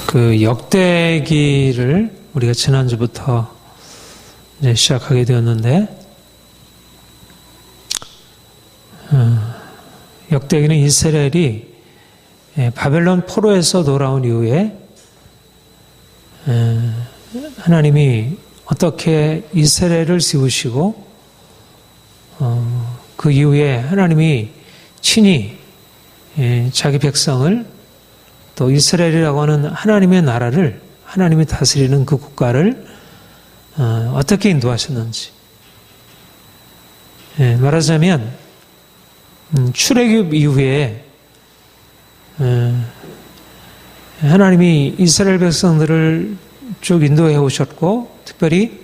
그 역대기를 우리가 지난주부터 이제 시작하게 되었는데, 역대기는 이스라엘이 바벨론 포로에서 돌아온 이후에 하나님이 어떻게 이스라엘을 세우시고 그 이후에 하나님이 친히 자기 백성을, 또 이스라엘이라고 하는 하나님의 나라를, 하나님이 다스리는 그 국가를 어떻게 인도하셨는지, 말하자면 출애굽 이후에 하나님이 이스라엘 백성들을 쭉 인도해 오셨고, 특별히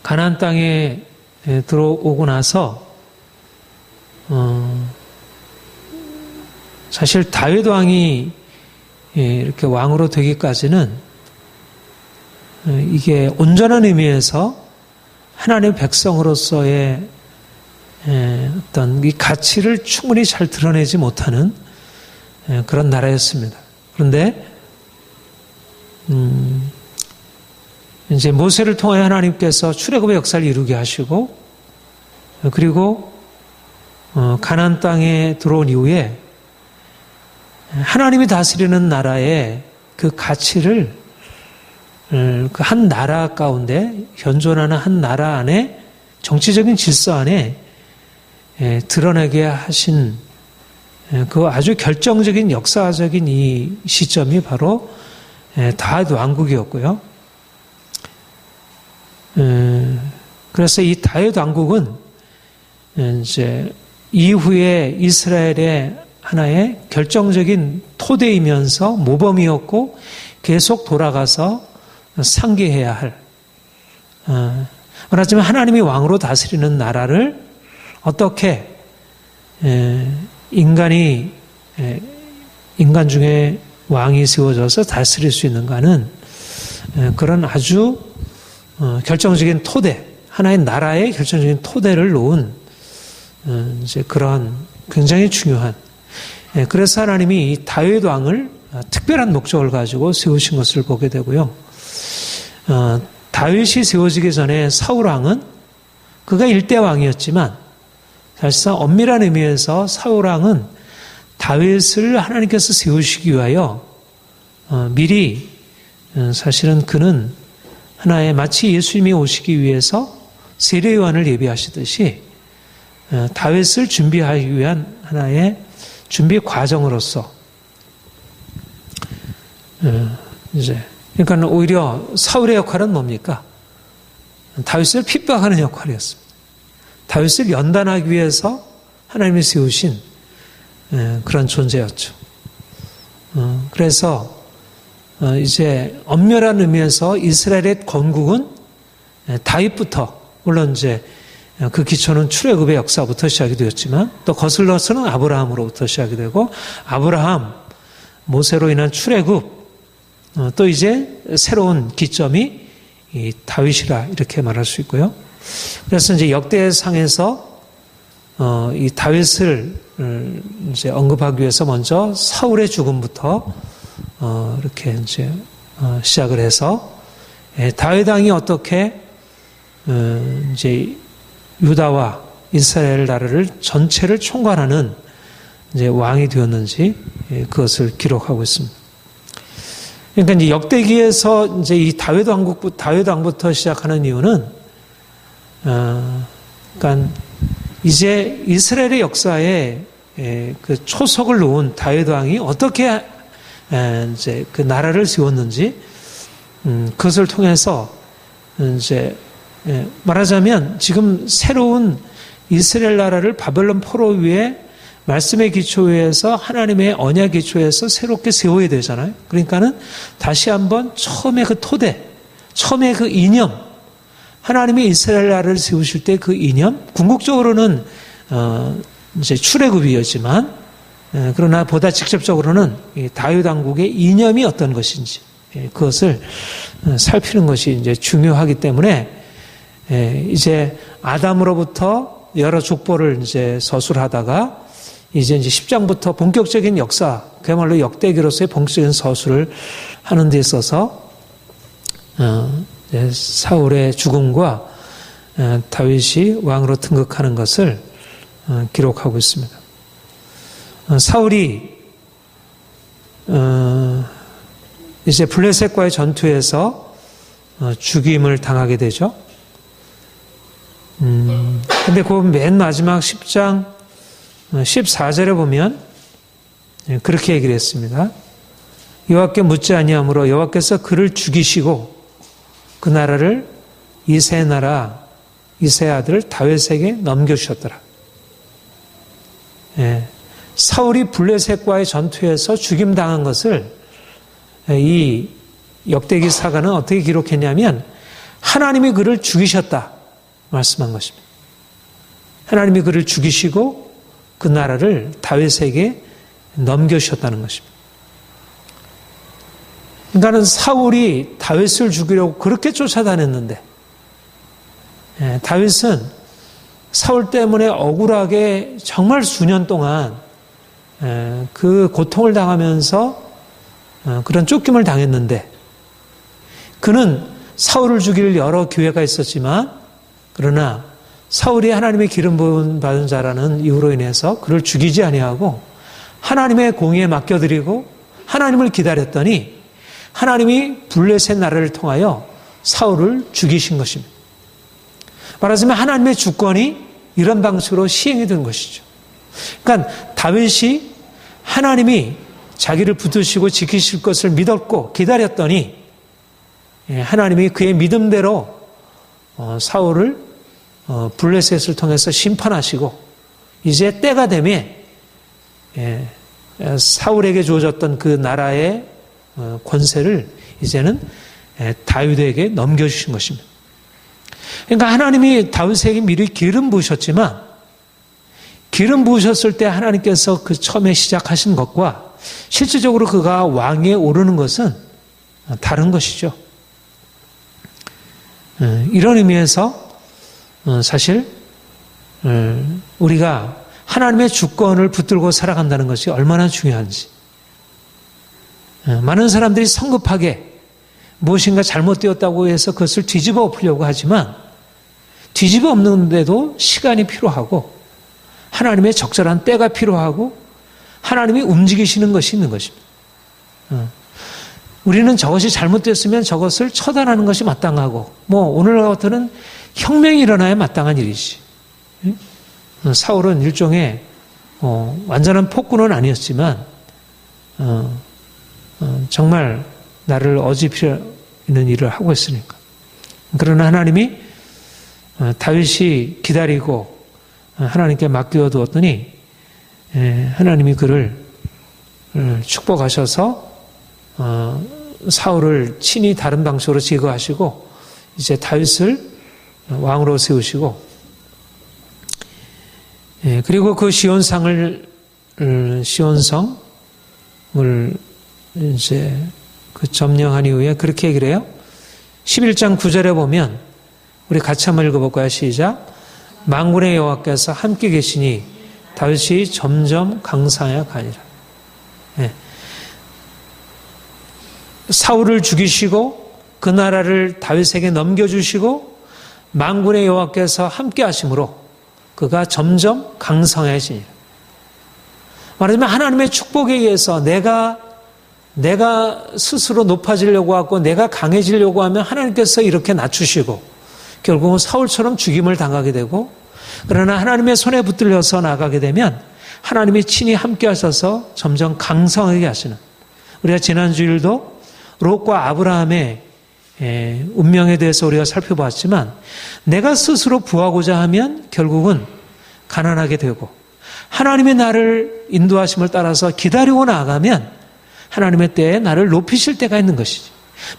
가나안 땅에 들어오고 나서 사실 다윗 왕이 이렇게 왕으로 되기까지는 이게 온전한 의미에서 하나님의 백성으로서의 어떤 이 가치를 충분히 잘 드러내지 못하는 그런 나라였습니다. 그런데 이제 모세를 통하여 하나님께서 출애굽의 역사를 이루게 하시고, 그리고 가나안 땅에 들어온 이후에 하나님이 다스리는 나라의 그 가치를 그 한 나라 가운데, 현존하는 한 나라 안에, 정치적인 질서 안에 드러내게 하신 그 아주 결정적인 역사적인 이 시점이 바로 다윗 왕국이었고요. 그래서 이 다윗 왕국은 이제 이후에 이스라엘의 하나의 결정적인 토대이면서 모범이었고, 계속 돌아가서 상기해야 할, 말하자면 하나님이 왕으로 다스리는 나라를 어떻게 인간 중에 왕이 세워져서 다스릴 수 있는가는 그런 아주 결정적인 토대, 하나의 나라의 결정적인 토대를 놓은 이제 그런 굉장히 중요한, 그래서 하나님이 이 다윗 왕을 특별한 목적을 가지고 세우신 것을 보게 되고요. 다윗이 세워지기 전에 사울 왕은 그가 일대 왕이었지만, 사실상 엄밀한 의미에서 사울 왕은 다윗을 하나님께서 세우시기 위하여 미리, 사실은 그는 하나의, 마치 예수님이 오시기 위해서 세례요한을 예비하시듯이 다윗을 준비하기 위한 하나의 준비 과정으로서, 이제 그러니까 오히려 사울의 역할은 뭡니까? 다윗을 핍박하는 역할이었습니다. 다윗을 연단하기 위해서 하나님이 세우신 그런 존재였죠. 그래서 이제 엄밀한 의미에서 이스라엘의 건국은 다윗부터, 물론 이제 그 기초는 출애굽의 역사부터 시작이 되었지만, 또 거슬러서는 아브라함으로부터 시작이 되고, 아브라함, 모세로 인한 출애굽, 또 이제 새로운 기점이 이 다윗이라 이렇게 말할 수 있고요. 그래서 이제 역대상에서 이 다윗을 이제 언급하기 위해서 먼저 사울의 죽음부터 이렇게 이제 시작을 해서, 다윗 왕이 어떻게 이제 유다와 이스라엘 나라를 전체를 총괄하는 이제 왕이 되었는지 그것을 기록하고 있습니다. 그러니까 이제 역대기에서 이제 이 다윗 왕부터 시작하는 이유는, 그러니까 이제 이스라엘의 역사에 그 초석을 놓은 다윗 왕이 어떻게 이제 그 나라를 세웠는지, 그것을 통해서 이제 말하자면 지금 새로운 이스라엘 나라를 바벨론 포로 위에 말씀의 기초에서, 하나님의 언약 기초에서 새롭게 세워야 되잖아요. 그러니까는 다시 한번 처음에 그 토대, 처음에 그 이념, 하나님이 이스라엘 나라를 세우실 때 그 이념, 궁극적으로는 이제 출애굽이었지만, 그러나 보다 직접적으로는 다윗 왕국의 이념이 어떤 것인지 그것을 살피는 것이 이제 중요하기 때문에, 이제 아담으로부터 여러 족보를 이제 서술하다가 이제 10장부터 본격적인 역사, 그야말로 역대기로서의 본격적인 서술을 하는 데 있어서 사울의 죽음과 다윗이 왕으로 등극하는 것을 기록하고 있습니다. 사울이 이제 블레셋과의 전투에서 죽임을 당하게 되죠. 근데 그 맨 마지막 10장 14절에 보면 그렇게 얘기를 했습니다. 여호와께 묻지 아니하므로 여호와께서 그를 죽이시고 그 나라를 이새의 아들 다윗에게 넘겨주셨더라. 사울이 블레셋과의 전투에서 죽임당한 것을 이 역대기 사가는 어떻게 기록했냐면 하나님이 그를 죽이셨다 말씀한 것입니다. 하나님이 그를 죽이시고 그 나라를 다윗에게 넘겨주셨다는 것입니다. 그러니까는 사울이 다윗을 죽이려고 그렇게 쫓아다녔는데 다윗은 사울 때문에 억울하게 정말 수년 동안 그 고통을 당하면서 그런 쫓김을 당했는데 그는 사울을 죽일 여러 기회가 있었지만 그러나 사울이 하나님의 기름 부음 받은 자라는 이유로 인해서 그를 죽이지 아니하고 하나님의 공의에 맡겨드리고 하나님을 기다렸더니 하나님이 블레셋 나라를 통하여 사울을 죽이신 것입니다. 말하자면 하나님의 주권이 이런 방식으로 시행이 된 것이죠. 그러니까 다윗이 하나님이 자기를 붙드시고 지키실 것을 믿었고 기다렸더니 하나님이 그의 믿음대로 사울을 블레셋을 통해서 심판하시고 이제 때가 되면 사울에게 주어졌던 그 나라의 권세를 이제는 다윗에게 넘겨주신 것입니다. 그러니까 하나님이 다윗에게 미리 기름 부으셨지만 기름 부으셨을 때 하나님께서 그 처음에 시작하신 것과 실질적으로 그가 왕위에 오르는 것은 다른 것이죠. 이런 의미에서 사실 우리가 하나님의 주권을 붙들고 살아간다는 것이 얼마나 중요한지 많은 사람들이 성급하게 무엇인가 잘못되었다고 해서 그것을 뒤집어 엎으려고 하지만 뒤집어 엎는데도 시간이 필요하고 하나님의 적절한 때가 필요하고 하나님이 움직이시는 것이 있는 것입니다. 우리는 저것이 잘못됐으면 저것을 처단하는 것이 마땅하고 오늘 같은 혁명이 일어나야 마땅한 일이지. 사울은 일종의 완전한 폭군은 아니었지만 정말 나를 어지피려는 일을 하고 있으니까. 그러나 하나님이 다윗이 기다리고 하나님께 맡겨두었더니 하나님이 그를 축복하셔서 사울을 친히 다른 방식으로 제거하시고 이제 다윗을 왕으로 세우시고 그리고 그 시온성을 이제 그 점령한 이후에 그렇게 얘기를 해요. 11장 9절에 보면 우리 같이 한번 읽어볼까요? 시작. 만군의 여호와께서 함께 계시니 다윗이 점점 강성하여 가니라. 사울을 죽이시고 그 나라를 다윗에게 넘겨주시고 만군의 여호와께서 함께 하심으로 그가 점점 강성해지니라. 말하자면 하나님의 축복에 의해서 내가 스스로 높아지려고 하고 내가 강해지려고 하면 하나님께서 이렇게 낮추시고 결국은 사울처럼 죽임을 당하게 되고 그러나 하나님의 손에 붙들려서 나가게 되면 하나님이 친히 함께 하셔서 점점 강성하게 하시는 우리가 지난 주일도 롯과 아브라함의 운명에 대해서 우리가 살펴봤지만 내가 스스로 부하고자 하면 결국은 가난하게 되고 하나님의 나를 인도하심을 따라서 기다리고 나아가면 하나님의 때에 나를 높이실 때가 있는 것이지.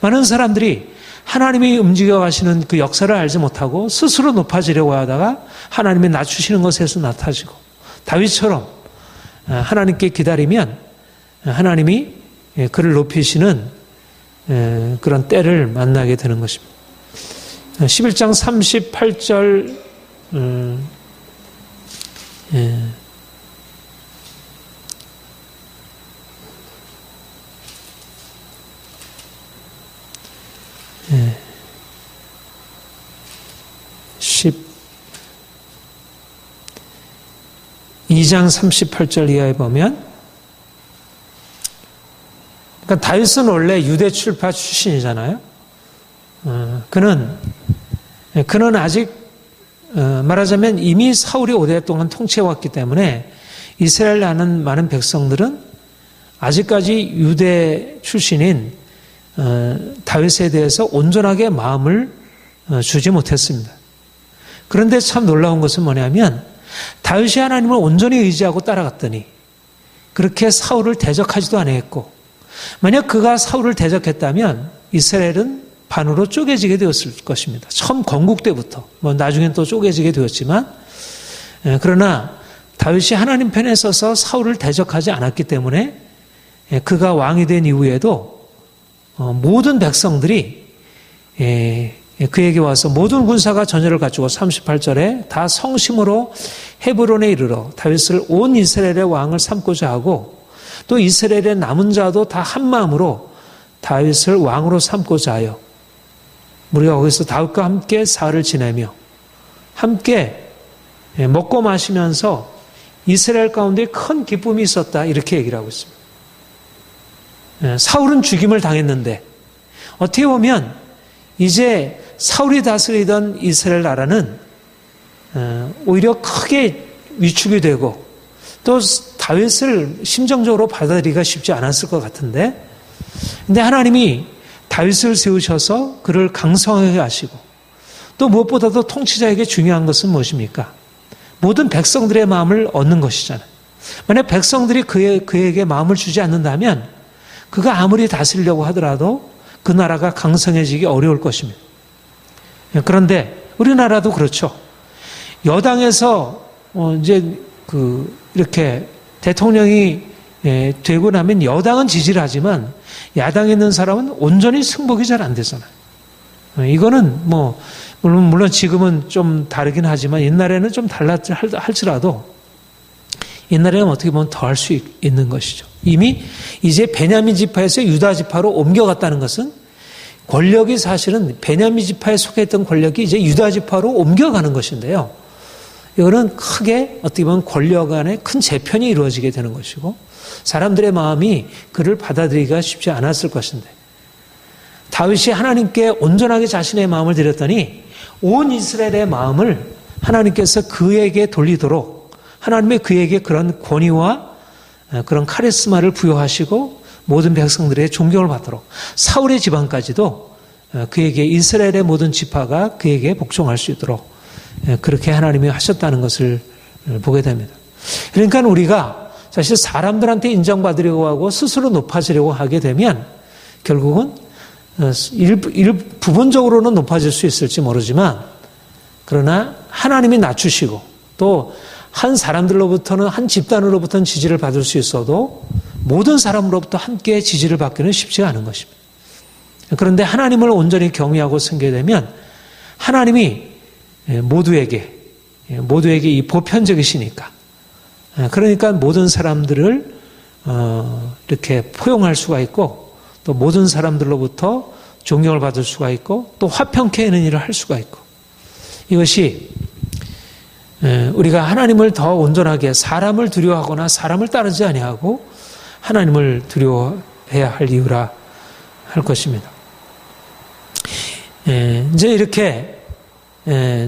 많은 사람들이 하나님이 움직여 가시는 그 역사를 알지 못하고 스스로 높아지려고 하다가 하나님이 낮추시는 것에서 낮아지고 다윗처럼 하나님께 기다리면 하나님이 그를 높이시는 그런 때를 만나게 되는 것입니다. 11장 38절 2장 38절 이하에 보면, 그러니까 다윗은 원래 유대 출파 출신이잖아요. 그는 아직 말하자면 이미 사울이 오랫동안 통치해왔기 때문에 이스라엘 아는 많은 백성들은 아직까지 유대 출신인 다윗에 대해서 온전하게 마음을 주지 못했습니다. 그런데 참 놀라운 것은 뭐냐면 다윗이 하나님을 온전히 의지하고 따라갔더니 그렇게 사울을 대적하지도 않았고, 만약 그가 사울을 대적했다면 이스라엘은 반으로 쪼개지게 되었을 것입니다. 처음 건국 때부터, 나중엔 또 쪼개지게 되었지만, 그러나 다윗이 하나님 편에 서서 사울을 대적하지 않았기 때문에 그가 왕이 된 이후에도 모든 백성들이 그에게 와서 모든 군사가 전열을 갖추고 38절에 다 성심으로 헤브론에 이르러 다윗을 온 이스라엘의 왕을 삼고자 하고, 또 이스라엘의 남은 자도 다 한 마음으로 다윗을 왕으로 삼고자 하여 우리가 거기서 다윗과 함께 사흘을 지내며 함께 먹고 마시면서 이스라엘 가운데 큰 기쁨이 있었다, 이렇게 얘기를 하고 있습니다. 사울은 죽임을 당했는데 어떻게 보면 이제 사울이 다스리던 이스라엘 나라는 오히려 크게 위축이 되고 또 다윗을 심정적으로 받아들이기가 쉽지 않았을 것 같은데, 근데 하나님이 다윗을 세우셔서 그를 강성하게 하시고, 또 무엇보다도 통치자에게 중요한 것은 무엇입니까? 모든 백성들의 마음을 얻는 것이잖아요. 만약 백성들이 그에게 마음을 주지 않는다면 그가 아무리 다스리려고 하더라도 그 나라가 강성해지기 어려울 것입니다. 그런데 우리나라도 그렇죠. 여당에서 이제 이렇게 대통령이 되고 나면 여당은 지지를 하지만 야당에 있는 사람은 온전히 승복이 잘 안 되잖아요. 이거는 물론 지금은 좀 다르긴 하지만 옛날에는 좀 달랐지 할지라도 옛날에는 어떻게 보면 더 할 수 있는 것이죠. 이미 이제 베냐민 지파에서 유다 지파로 옮겨갔다는 것은 권력이 사실은 베냐민 지파에 속했던 권력이 이제 유다 지파로 옮겨가는 것인데요. 이거는 크게 어떻게 보면 권력 안에 큰 재편이 이루어지게 되는 것이고 사람들의 마음이 그를 받아들이기가 쉽지 않았을 것인데, 다윗이 하나님께 온전하게 자신의 마음을 드렸더니 온 이스라엘의 마음을 하나님께서 그에게 돌리도록 하나님의 그에게 그런 권위와 그런 카리스마를 부여하시고 모든 백성들의 존경을 받도록 사울의 집안까지도 그에게 이스라엘의 모든 지파가 그에게 복종할 수 있도록 그렇게 하나님이 하셨다는 것을 보게 됩니다. 그러니까 우리가 사실 사람들한테 인정받으려고 하고 스스로 높아지려고 하게 되면 결국은 부분적으로는 높아질 수 있을지 모르지만, 그러나 하나님이 낮추시고 또 한 사람들로부터는 한 집단으로부터는 지지를 받을 수 있어도 모든 사람으로부터 함께 지지를 받기는 쉽지가 않은 것입니다. 그런데 하나님을 온전히 경외하고 섬기게 되면 하나님이 모두에게 이 보편적이시니까, 그러니까 모든 사람들을 이렇게 포용할 수가 있고 또 모든 사람들로부터 존경을 받을 수가 있고 또 화평케 하는 일을 할 수가 있고, 이것이 우리가 하나님을 더 온전하게 사람을 두려워하거나 사람을 따르지 아니하고 하나님을 두려워해야 할 이유라 할 것입니다. 이제 이렇게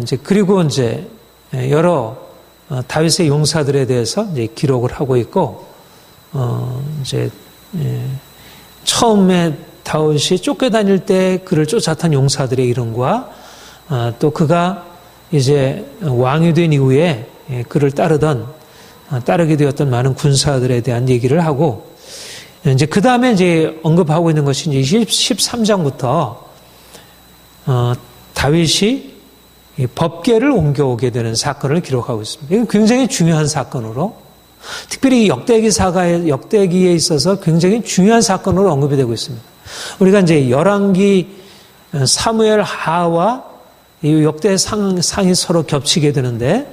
이제 그리고 이제 여러 다윗의 용사들에 대해서 이제 기록을 하고 있고, 이제 처음에 다윗이 쫓겨다닐 때 그를 쫓아탄 용사들의 이름과 또 그가 이제 왕이 된 이후에 그를 따르게 되었던 많은 군사들에 대한 얘기를 하고, 이제 그 다음에 이제 언급하고 있는 것이 이제 13장부터 다윗이 법궤를 옮겨오게 되는 사건을 기록하고 있습니다. 이건 굉장히 중요한 사건으로, 특별히 역대기에 있어서 굉장히 중요한 사건으로 언급이 되고 있습니다. 우리가 이제 열왕기 사무엘 하와 이 역대 상이 서로 겹치게 되는데,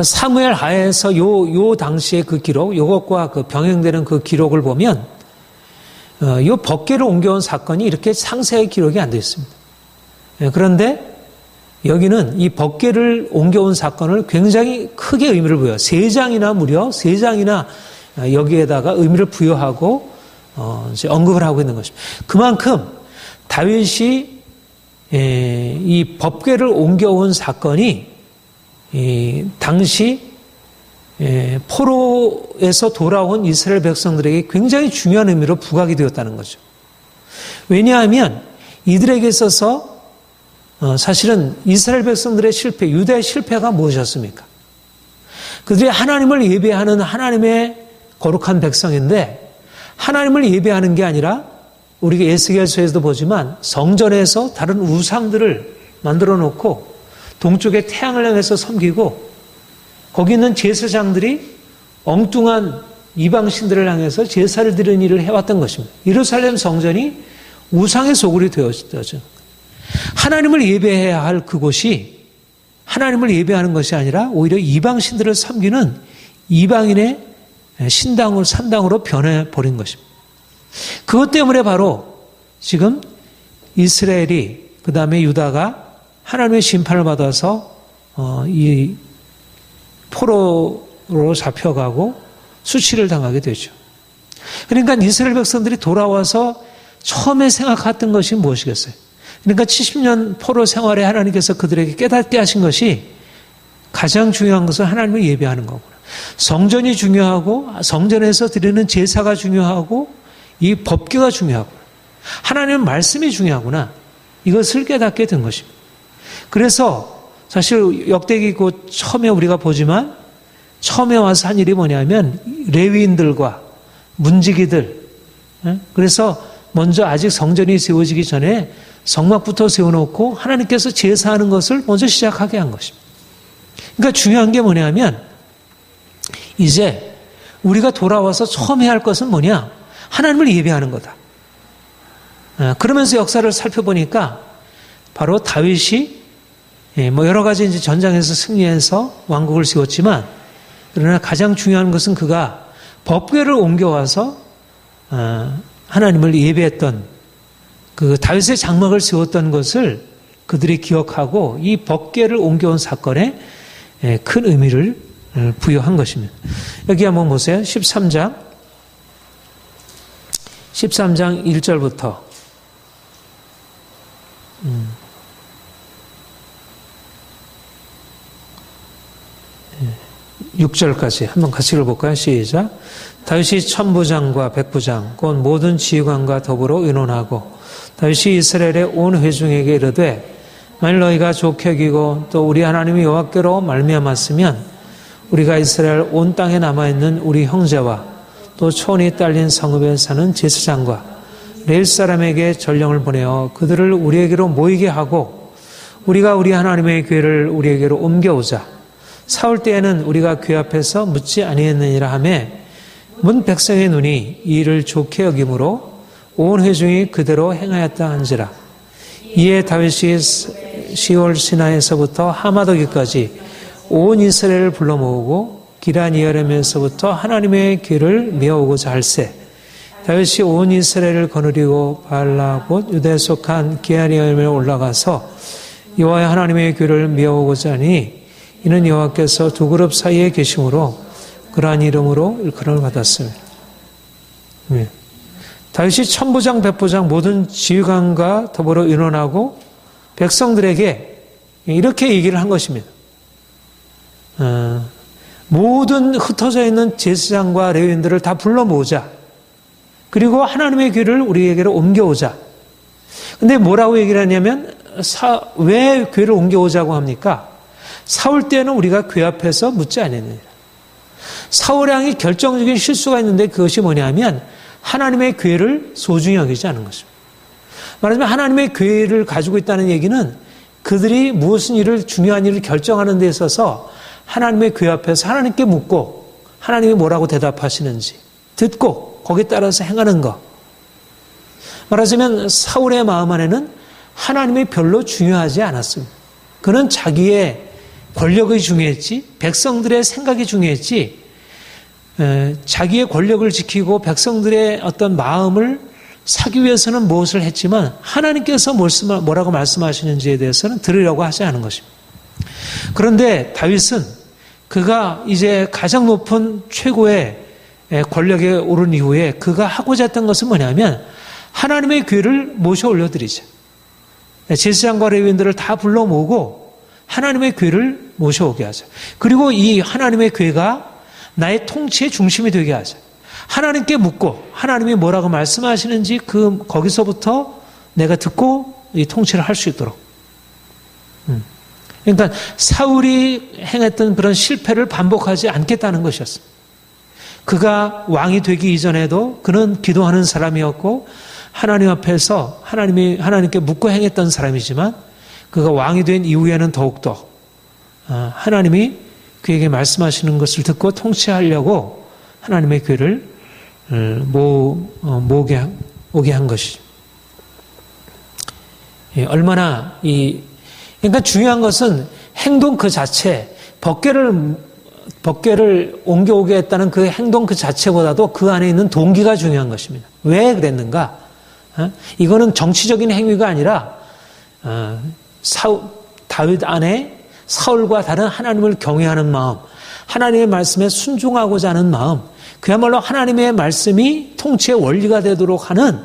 사무엘 하에서 요 당시의 그 기록, 요것과 그 병행되는 그 기록을 보면 요 법궤를 옮겨온 사건이 이렇게 상세히 기록이 안 되어 있습니다. 그런데 여기는 이 법궤를 옮겨온 사건을 굉장히 크게 의미를 부여해요. 3장이나 무려 3장이나 여기에다가 의미를 부여하고 이제 언급을 하고 있는 것입니다. 그만큼 다윗이 이 법궤를 옮겨온 사건이 당시 포로에서 돌아온 이스라엘 백성들에게 굉장히 중요한 의미로 부각이 되었다는 거죠. 왜냐하면 이들에게 있어서 사실은 이스라엘 백성들의 실패, 유다의 실패가 무엇이었습니까? 그들이 하나님을 예배하는 하나님의 거룩한 백성인데 하나님을 예배하는 게 아니라 우리가 에스겔서에서도 보지만 성전에서 다른 우상들을 만들어 놓고 동쪽의 태양을 향해서 섬기고 거기 있는 제사장들이 엉뚱한 이방신들을 향해서 제사를 드리는 일을 해왔던 것입니다. 예루살렘 성전이 우상의 소굴이 되었죠. 하나님을 예배해야 할 그곳이 하나님을 예배하는 것이 아니라 오히려 이방신들을 섬기는 이방인의 신당으로 산당으로 변해버린 것입니다. 그것 때문에 바로 지금 이스라엘이 그 다음에 유다가 하나님의 심판을 받아서 이 포로로 잡혀가고 수치를 당하게 되죠. 그러니까 이스라엘 백성들이 돌아와서 처음에 생각했던 것이 무엇이겠어요? 그러니까 70년 포로 생활에 하나님께서 그들에게 깨닫게 하신 것이 가장 중요한 것은 하나님을 예배하는 거구나. 성전이 중요하고 성전에서 드리는 제사가 중요하고 이 법궤가 중요하구나. 하나님의 말씀이 중요하구나. 이것을 깨닫게 된 것입니다. 그래서 사실 역대기 곧 처음에 우리가 보지만 처음에 와서 한 일이 뭐냐면 레위인들과 문지기들, 그래서 먼저 아직 성전이 세워지기 전에 성막부터 세워놓고 하나님께서 제사하는 것을 먼저 시작하게 한 것입니다. 그러니까 중요한 게 뭐냐면 이제 우리가 돌아와서 처음 해야 할 것은 뭐냐? 하나님을 예배하는 거다. 그러면서 역사를 살펴보니까 바로 다윗이 여러 가지 이제 전장에서 승리해서 왕국을 세웠지만 그러나 가장 중요한 것은 그가 법궤를 옮겨와서 하나님을 예배했던 그 다윗의 장막을 세웠던 것을 그들이 기억하고 이 법궤를 옮겨온 사건에 큰 의미를 부여한 것입니다. 여기 한번 보세요. 13장 1절부터 6절까지 한번 같이 읽어볼까요? 시작. 다윗이 천부장과 백부장 곧 모든 지휘관과 더불어 의논하고 다윗이 이스라엘의 온 회중에게 이르되 만일 너희가 좋게 여기고 또 우리 하나님이 여호와께로 말미암았으면 우리가 이스라엘 온 땅에 남아있는 우리 형제와 또 초원이 딸린 성읍에 사는 제사장과 레위 사람에게 전령을 보내어 그들을 우리에게로 모이게 하고 우리가 우리 하나님의 궤를 우리에게로 옮겨오자. 사울 때에는 우리가 궤 앞에서 묻지 아니했느니라 하며 문 백성의 눈이 이 일을 좋게 여김으로 온 회중이 그대로 행하였다 한지라. 이에 다윗이 시올 시나에서부터 하마더기까지 온 이스라엘을 불러 모으고 기라니아렘에서부터 하나님의 궤를 메어오고자 할세. 다윗이 온 이스라엘을 거느리고 발라 곧 유다에 속한 기라니아렘에 올라가서 여호와의 하나님의 궤를 메어오고자 하니 이는 여호와께서 두 그룹 사이에 계심으로 그러한 이름으로 일컬음을 받았습니다. 다윗이 천부장, 백부장 모든 지휘관과 더불어 의논하고 백성들에게 이렇게 얘기를 한 것입니다. 모든 흩어져 있는 제사장과 레위인들을 다 불러 모으자. 그리고 하나님의 궤를 우리에게로 옮겨오자. 근데 뭐라고 얘기를 하냐면 왜 궤를 옮겨오자고 합니까? 사울 때는 우리가 궤 앞에서 묻지 않았느니라. 사울 왕이 결정적인 실수가 있는데 그것이 뭐냐면 하나님의 궤를 소중히 여기지 않은 것입니다. 말하자면 하나님의 궤를 가지고 있다는 얘기는 그들이 무슨 일을 중요한 일을 결정하는 데 있어서 하나님의 궤 앞에서 하나님께 묻고 하나님이 뭐라고 대답하시는지 듣고 거기에 따라서 행하는 것. 말하자면 사울의 마음 안에는 하나님이 별로 중요하지 않았습니다. 그는 자기의 권력이 중요했지 백성들의 생각이 중요했지 자기의 권력을 지키고 백성들의 어떤 마음을 사기 위해서는 무엇을 했지만 하나님께서 뭐라고 말씀하시는지에 대해서는 들으려고 하지 않은 것입니다. 그런데 다윗은 그가 이제 가장 높은 최고의 권력에 오른 이후에 그가 하고자 했던 것은 뭐냐면 하나님의 괴를 모셔 올려드리자. 제사장과 레위인들을 다 불러 모으고 하나님의 괴를 모셔오게 하자. 그리고 이 하나님의 괴가 나의 통치의 중심이 되게 하자. 하나님께 묻고 하나님이 뭐라고 말씀하시는지 거기서부터 내가 듣고 이 통치를 할 수 있도록. 그러니까 사울이 행했던 그런 실패를 반복하지 않겠다는 것이었습니다. 그가 왕이 되기 이전에도 그는 기도하는 사람이었고 하나님 앞에서 하나님께 묻고 행했던 사람이지만 그가 왕이 된 이후에는 더욱더 하나님이 그에게 말씀하시는 것을 듣고 통치하려고 하나님의 괴를 오게 한 것이죠. 얼마나 그러니까 중요한 것은 행동 그 자체, 법궤를 옮겨오게 했다는 그 행동 그 자체보다도 그 안에 있는 동기가 중요한 것입니다. 왜 그랬는가? 이거는 정치적인 행위가 아니라 다윗 안에 사울과 다른 하나님을 경외하는 마음, 하나님의 말씀에 순종하고자 하는 마음, 그야말로 하나님의 말씀이 통치의 원리가 되도록 하는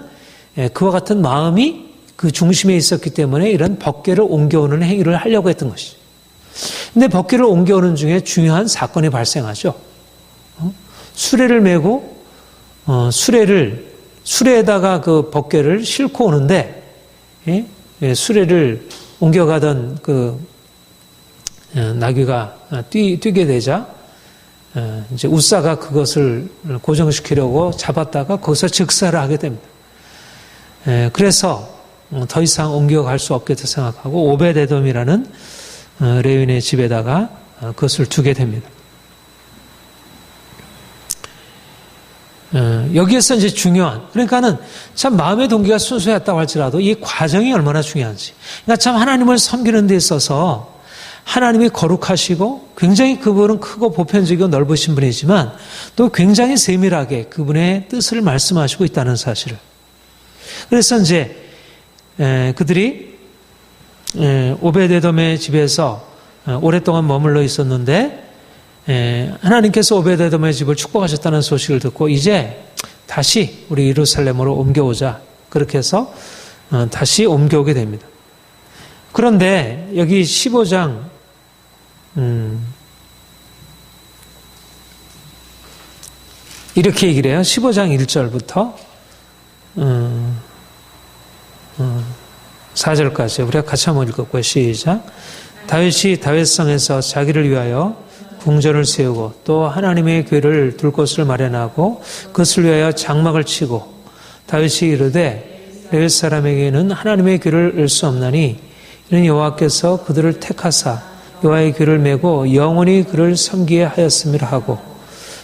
그와 같은 마음이 그 중심에 있었기 때문에 이런 법궤를 옮겨오는 행위를 하려고 했던 것이죠. 근데 법궤를 옮겨오는 중에 중요한 사건이 발생하죠. 수레를 메고 수레에다가 그 법궤를 싣고 오는데 수레를 옮겨가던 그 나귀가 뛰게 되자 이제 웃사가 그것을 고정시키려고 잡았다가 거기서 즉사를 하게 됩니다. 그래서 더 이상 옮겨갈 수 없겠다 생각하고 오베데돔이라는 레위인의 집에다가 그것을 두게 됩니다. 여기에서 이제 중요한, 그러니까는 참 마음의 동기가 순수했다고 할지라도 이 과정이 얼마나 중요한지. 그러니까 참 하나님을 섬기는 데 있어서 하나님이 거룩하시고 굉장히 그분은 크고 보편적이고 넓으신 분이지만 또 굉장히 세밀하게 그분의 뜻을 말씀하시고 있다는 사실을. 그래서 이제 그들이 오베데돔의 집에서 오랫동안 머물러 있었는데 하나님께서 오베데돔의 집을 축복하셨다는 소식을 듣고 이제 다시 우리 예루살렘으로 옮겨오자. 그렇게 해서 다시 옮겨오게 됩니다. 그런데 여기 15장 이렇게 얘기를 해요. 15장 1절부터 4절까지 우리가 같이 한번 읽어볼까요? 시작. 다윗이 다윗성에서 자기를 위하여 궁전을 세우고 또 하나님의 궤를 둘 곳을 마련하고 그것을 위하여 장막을 치고 다윗이 이르되 레위 사람에게는 하나님의 궤를 을 수 없나니 이는 여호와께서 그들을 택하사 여호와의 궤를 메고 영원히 그를 섬기게 하였음이라 하고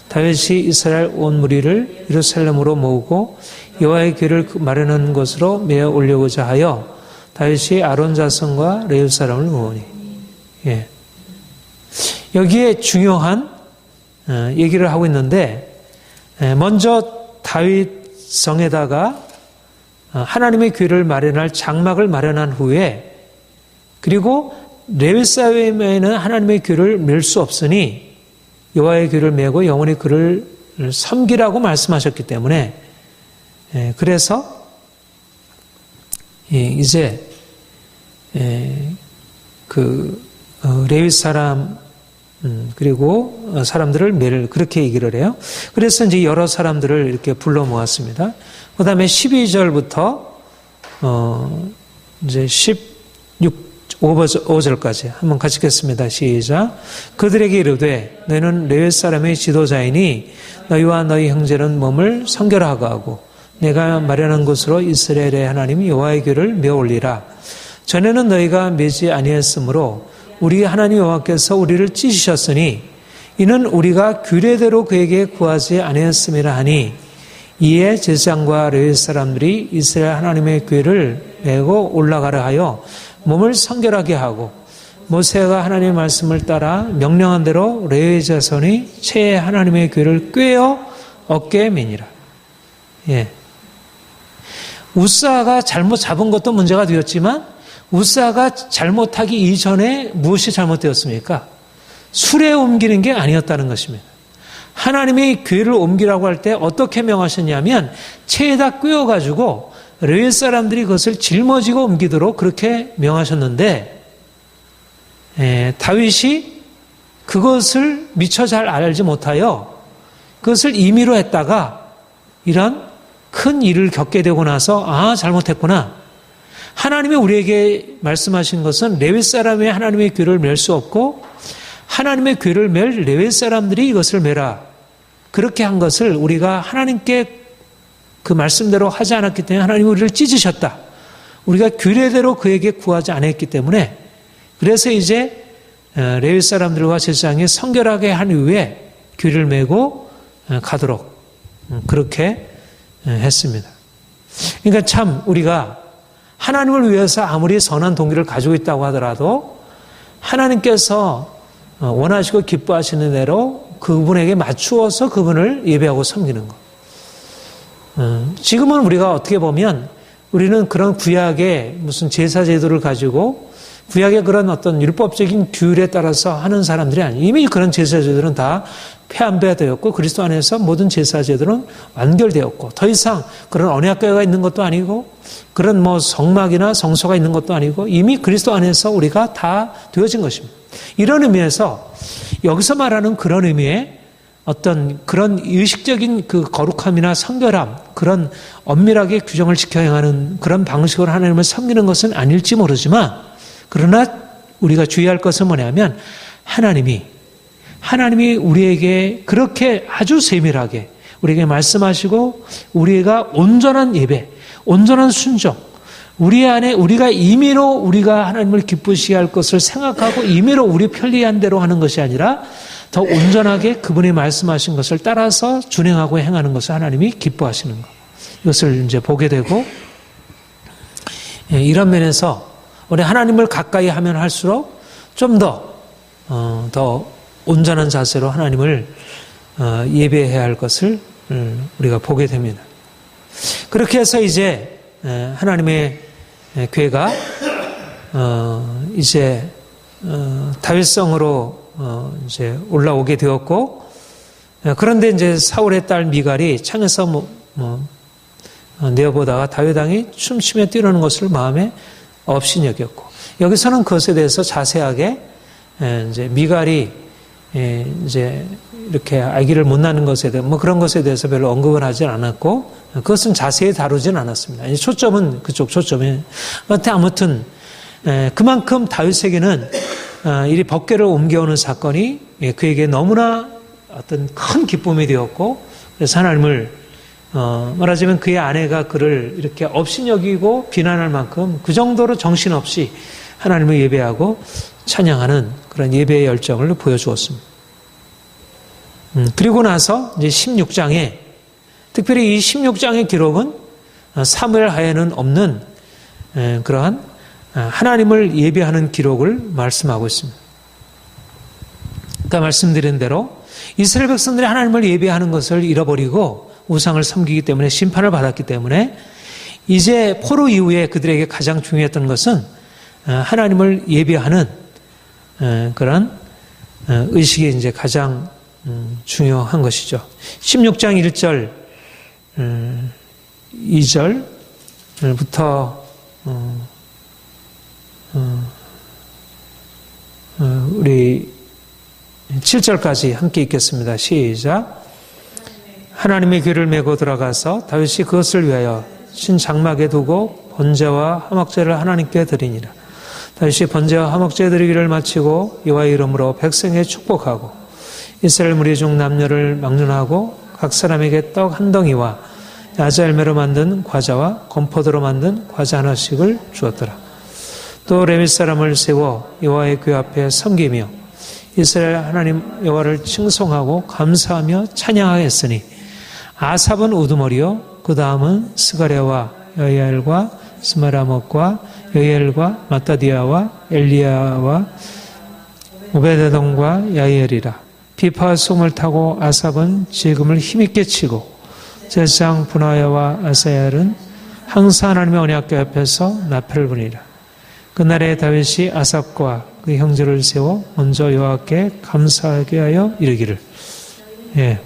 다윗이 이스라엘 온 무리를 예루살렘으로 모으고 여호와의 궤를 마련한 곳으로 메어 올려고자 하여 다윗이 아론 자손과 레위 사람을 모으니. 여기에 중요한 얘기를 하고 있는데 먼저 다윗 성에다가 하나님의 궤를 마련할 장막을 마련한 후에 그리고 레위 사회에는 하나님의 궤를 맬 수 없으니 여호와의 궤를 메고 영원히 그를 섬기라고 말씀하셨기 때문에 그래서 이제 그 레위 사람 그리고 사람들을 매를 그렇게 얘기를 해요. 그래서 이제 여러 사람들을 이렇게 불러 모았습니다. 그 다음에 12절부터 이제 5절까지 한번 같이 읽겠습니다. 시작. 그들에게 이르되 너희는 레위 사람의 지도자이니 너희와 너희 형제는 몸을 성결하게 하고 내가 마련한 곳으로 이스라엘의 하나님 여호와의 궤를 메어 올리라. 전에는 너희가 메지 아니했으므로 우리 하나님 여호와께서 우리를 찢으셨으니 이는 우리가 규례대로 그에게 구하지 아니했음이라 하니 이에 제사장과 레위 사람들이 이스라엘 하나님의 궤를 메고 올라가라 하여 몸을 성결하게 하고 모세가 하나님의 말씀을 따라 명령한 대로 레위 자손이 채에 하나님의 궤를 꿰어 어깨에 매니라. 우사가 잘못 잡은 것도 문제가 되었지만 우사가 잘못하기 이전에 무엇이 잘못되었습니까? 수레 옮기는 게 아니었다는 것입니다. 하나님이 교회를 옮기라고 할 때 어떻게 명하셨냐면 채에다 꿰어가지고 레위 사람들이 그것을 짊어지고 옮기도록 그렇게 명하셨는데 다윗이 그것을 미처 잘 알지 못하여 그것을 임의로 했다가 이런 큰 일을 겪게 되고 나서 잘못했구나. 하나님이 우리에게 말씀하신 것은 레위 사람이 하나님의 교회를 맬 수 없고 하나님의 교회를 맬 레위 사람들이 이것을 매라. 그렇게 한 것을 우리가 하나님께 그 말씀대로 하지 않았기 때문에 하나님이 우리를 찢으셨다. 우리가 규례대로 그에게 구하지 않았기 때문에 그래서 이제 레위 사람들과 제사장이 성결하게 한 이후에 규례를 메고 가도록 그렇게 했습니다. 그러니까 참 우리가 하나님을 위해서 아무리 선한 동기를 가지고 있다고 하더라도 하나님께서 원하시고 기뻐하시는 대로 그분에게 맞추어서 그분을 예배하고 섬기는 것. 지금은 우리가 어떻게 보면 우리는 그런 구약의 무슨 제사 제도를 가지고 구약의 그런 어떤 율법적인 규율에 따라서 하는 사람들이 아니에요. 이미 그런 제사 제도는 다 폐암배되었고 그리스도 안에서 모든 제사 제도는 완결되었고 더 이상 그런 언약궤가 있는 것도 아니고 그런 성막이나 성소가 있는 것도 아니고 이미 그리스도 안에서 우리가 다 되어진 것입니다. 이런 의미에서 여기서 말하는 그런 의미의 어떤 그런 의식적인 그 거룩함이나 성결함, 그런 엄밀하게 규정을 지켜 행하는 그런 방식으로 하나님을 섬기는 것은 아닐지 모르지만 그러나 우리가 주의할 것은 뭐냐면 하나님이 우리에게 그렇게 아주 세밀하게 우리에게 말씀하시고 우리가 온전한 예배, 온전한 순종, 우리 안에 우리가 임의로 우리가 하나님을 기쁘시게 할 것을 생각하고 임의로 우리 편리한 대로 하는 것이 아니라 더 온전하게 그분이 말씀하신 것을 따라서 준행하고 행하는 것을 하나님이 기뻐하시는 것. 이것을 이제 보게 되고 이런 면에서 우리 하나님을 가까이 하면 할수록 좀 더 온전한 자세로 하나님을 예배해야 할 것을 우리가 보게 됩니다. 그렇게 해서 이제 하나님의 교회가 이제 다윗성으로 이제 올라오게 되었고 그런데 이제 사울의 딸 미갈이 창에서 내어보다가 다윗 왕이 춤추며 뛰노는 것을 마음에 없이 여겼고 여기서는 그것에 대해서 자세하게 이제 미갈이 이제 이렇게 아기를 못 낳는 것에 대해 그런 것에 대해서 별로 언급을 하지 않았고 그것은 자세히 다루진 않았습니다. 초점은 그쪽 초점에 아무튼 그만큼 다윗에게는 이 법궤를 옮겨오는 사건이 그에게 너무나 어떤 큰 기쁨이 되었고 그래서 하나님을 말하자면 그의 아내가 그를 이렇게 업신여기고 비난할 만큼 그 정도로 정신없이 하나님을 예배하고 찬양하는 그런 예배의 열정을 보여주었습니다. 그리고 나서 이제 16장에 특별히 이 16장의 기록은 사무엘 하에는 없는 그러한 하나님을 예배하는 기록을 말씀하고 있습니다. 아까 말씀드린 대로 이스라엘 백성들이 하나님을 예배하는 것을 잃어버리고 우상을 섬기기 때문에 심판을 받았기 때문에 이제 포로 이후에 그들에게 가장 중요했던 것은 하나님을 예배하는 그런 의식이 이제 가장 중요한 것이죠. 16장 1절 2절부터 우리 7절까지 함께 읽겠습니다. 시작. 하나님의 귀를 메고 들어가서 다윗이 그것을 위하여 신장막에 두고 번제와 화목제를 하나님께 드리니라. 다윗이 번제와 화목제 드리기를 마치고 여호와의 이름으로 백성에 축복하고 이스라엘 무리 중 남녀를 막론하고 각 사람에게 떡 한 덩이와 야자 열매로 만든 과자와 건포도로 만든 과자 하나씩을 주었더라. 또 레위 사람을 세워 여호와의 궤 앞에 섬기며 이스라엘 하나님 여호와를 칭송하고 감사하며 찬양하였으니 아삽은 우두머리요 그 다음은 스가랴와 여이엘과 스마라못과 여이엘과 마따디아와 엘리야와 오베데돔과 야이엘이라. 비파와 솜을 타고 아삽은 지금을 힘있게 치고 제사장 분하야와 아사야는 항상 하나님의 언약궤 앞에서 나팔을 부니라. 그날에 다윗이 아삽과 그 형제를 세워 먼저 여호와께 감사하게 하여 이르기를. 예.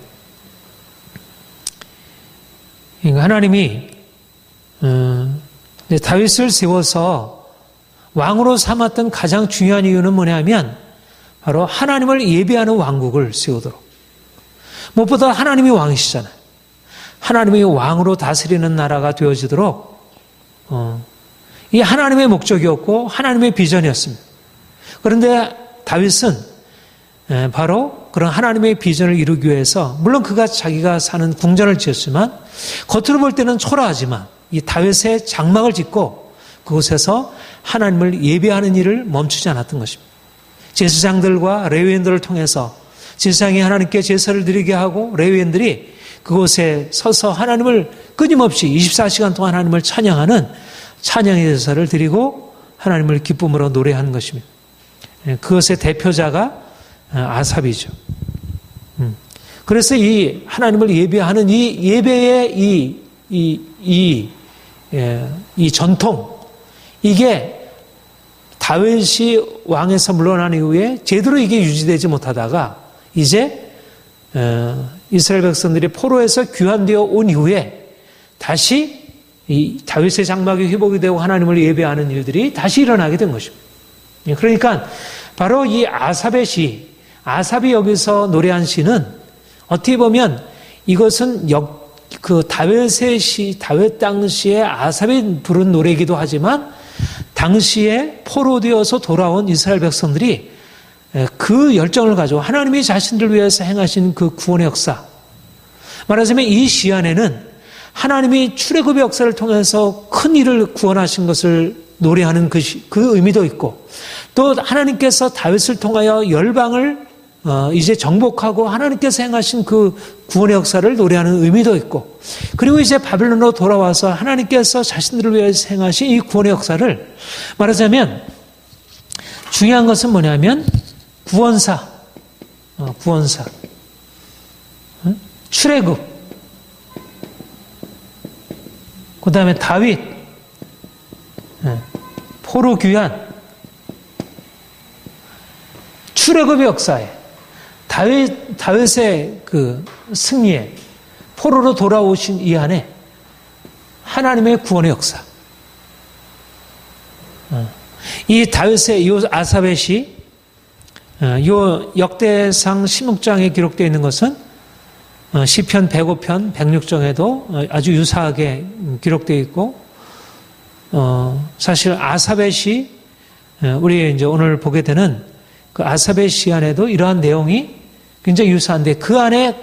그러니까 하나님이 다윗을 세워서 왕으로 삼았던 가장 중요한 이유는 뭐냐면 바로 하나님을 예배하는 왕국을 세우도록. 무엇보다 하나님이 왕이시잖아요. 하나님이 왕으로 다스리는 나라가 되어지도록 이 하나님의 목적이었고 하나님의 비전이었습니다. 그런데 다윗은 바로 그런 하나님의 비전을 이루기 위해서 물론 그가 자기가 사는 궁전을 지었지만 겉으로 볼 때는 초라하지만 이 다윗의 장막을 짓고 그곳에서 하나님을 예배하는 일을 멈추지 않았던 것입니다. 제사장들과 레위인들을 통해서 제사장이 하나님께 제사를 드리게 하고 레위인들이 그곳에 서서 하나님을 끊임없이 24시간 동안 하나님을 찬양하는 찬양의 제사를 드리고 하나님을 기쁨으로 노래하는 것입니다. 그것의 대표자가 아삽이죠. 그래서 이 하나님을 예배하는 이 예배의 이 전통, 이게 다윗이 왕에서 물러난 이후에 제대로 이게 유지되지 못하다가 이제 이스라엘 백성들이 포로에서 귀환되어 온 이후에 다시 이 다윗의 장막이 회복이 되고 하나님을 예배하는 일들이 다시 일어나게 된 것입니다. 그러니까 바로 이 아삽의 시, 아삽이 여기서 노래한 시는 어떻게 보면 이것은 그 다윗의 시, 다윗 당시에 아삽이 부른 노래이기도 하지만 당시에 포로되어서 돌아온 이스라엘 백성들이 그 열정을 가지고 하나님이 자신들을 위해서 행하신 그 구원의 역사, 말하자면 이 시 안에는 하나님이 출애굽의 역사를 통해서 큰 일을 구원하신 것을 노래하는 그 의미도 있고, 또 하나님께서 다윗을 통하여 열방을 이제 정복하고 하나님께서 행하신 그 구원의 역사를 노래하는 의미도 있고, 그리고 이제 바벨론으로 돌아와서 하나님께서 자신들을 위해서 행하신 이 구원의 역사를, 말하자면 중요한 것은 뭐냐면 구원사, 출애굽, 그 다음에 다윗, 포로 귀환, 출애굽의 역사에, 다윗의 그 승리에, 포로로 돌아오신 이 안에 하나님의 구원의 역사. 이 다윗의 이 아삽의 시, 이 역대상 16장에 기록되어 있는 것은 시편 105편, 106장에도 아주 유사하게 기록되어 있고, 사실 아삽의 시, 우리 이제 오늘 보게 되는 그 아삽의 시 안에도 이러한 내용이 굉장히 유사한데, 그 안에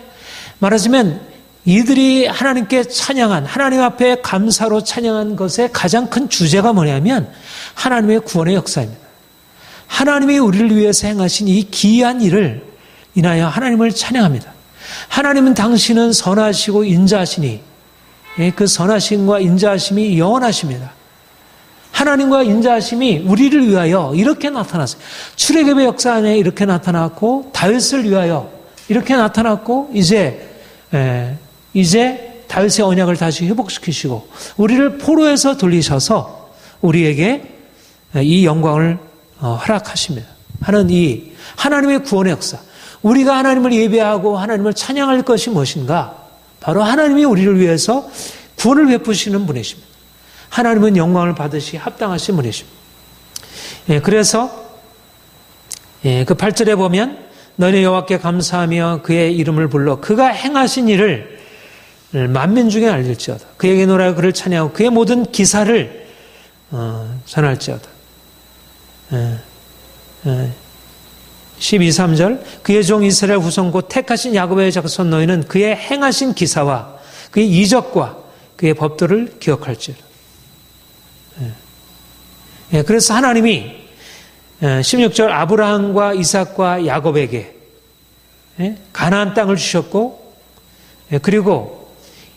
말하자면 이들이 하나님께 찬양한, 하나님 앞에 감사로 찬양한 것의 가장 큰 주제가 뭐냐면 하나님의 구원의 역사입니다. 하나님이 우리를 위해서 행하신 이 기이한 일을 인하여 하나님을 찬양합니다. 하나님은 당신은 선하시고 인자하시니 그 선하심과 인자하심이 영원하십니다. 하나님과 인자하심이 우리를 위하여 이렇게 나타났어요. 출애굽의 역사 안에 이렇게 나타났고, 다윗을 위하여 이렇게 나타났고, 이제 다윗의 언약을 다시 회복시키시고 우리를 포로에서 돌리셔서 우리에게 이 영광을 허락하십니다. 하는 이 하나님의 구원의 역사. 우리가 하나님을 예배하고 하나님을 찬양할 것이 무엇인가? 바로 하나님이 우리를 위해서 구원을 베푸시는 분이십니다. 하나님은 영광을 받으시 합당하신 분이십니다. 그래서 그 8절에 보면 너희 여호와께 감사하며 그의 이름을 불러 그가 행하신 일을 만민 중에 알릴지어다. 그에게 노래하여 그를 찬양하고 그의 모든 기사를 전할지어다. 12, 3절 그의 종 이스라엘 후손 곧 택하신 야곱의 자손 너희는 그의 행하신 기사와 그의 이적과 그의 법도를 기억할지어다. 그래서 하나님이 16절 아브라함과 이삭과 야곱에게 가나안 땅을 주셨고, 그리고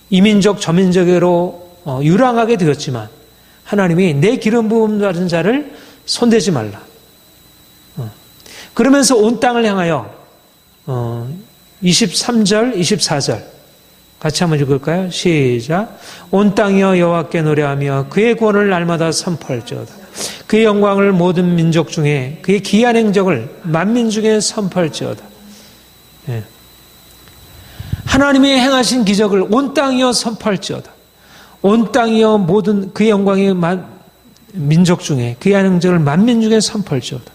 이민족 저민족으로 유랑하게 되었지만 하나님이 내 기름 부음 받은 자를 손대지 말라. 그러면서 온 땅을 향하여 23절, 24절 같이 한번 읽을까요? 시작. 온 땅이여 여호와께 노래하며 그의 구원을 날마다 선포할지어다. 그의 영광을 모든 민족 중에, 그의 기이한 행적을 만민 중에 선포할지어다. 예. 하나님이 행하신 기적을 온 땅이여 선포할지어다. 온 땅이여 모든 그의 영광의 민족 중에, 그의 행적을 만민 중에 선포할지어다.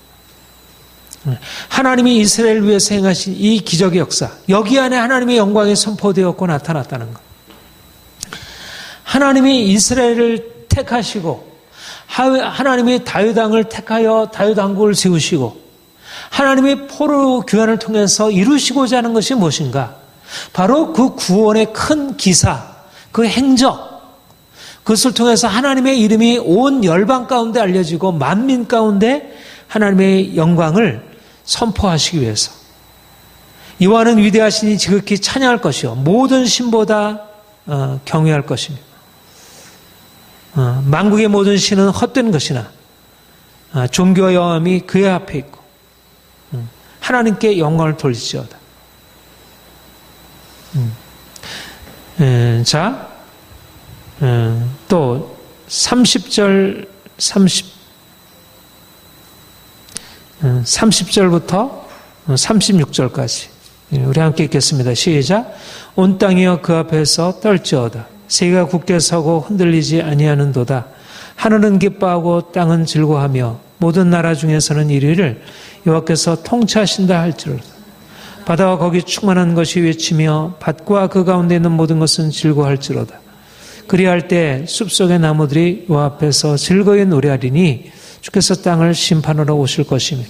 하나님이 이스라엘을 위해서 행하신 이 기적의 역사, 여기 안에 하나님의 영광이 선포되었고 나타났다는 것. 하나님이 이스라엘을 택하시고 하나님이 다윗 왕을 택하여 다윗 왕국을 세우시고 하나님의 포로 교환을 통해서 이루시고자 하는 것이 무엇인가? 바로 그 구원의 큰 기사, 그 행적, 그것을 통해서 하나님의 이름이 온 열방 가운데 알려지고 만민 가운데 하나님의 영광을 선포하시기 위해서 여호와는 위대하시니 지극히 찬양할 것이요 모든 신보다 경외할 것입니다. 만국의 모든 신은 헛된 것이나 존귀와 영함이 그의 앞에 있고 하나님께 영광을 돌리시오다. 자, 또 30절부터 36절까지 우리 함께 읽겠습니다. 시작. 온 땅이여 그 앞에서 떨지어다. 세계가 굳게 서고 흔들리지 아니하는도다. 하늘은 기뻐하고 땅은 즐거워하며 모든 나라 중에서는 이리를 여호와께서 통치하신다 할지로다. 바다와 거기 충만한 것이 외치며 밭과 그 가운데 있는 모든 것은 즐거워할지로다. 그리할 때 숲속의 나무들이 여호와 앞에서 즐거이 노래하리니 주께서 땅을 심판하러 오실 것이미라.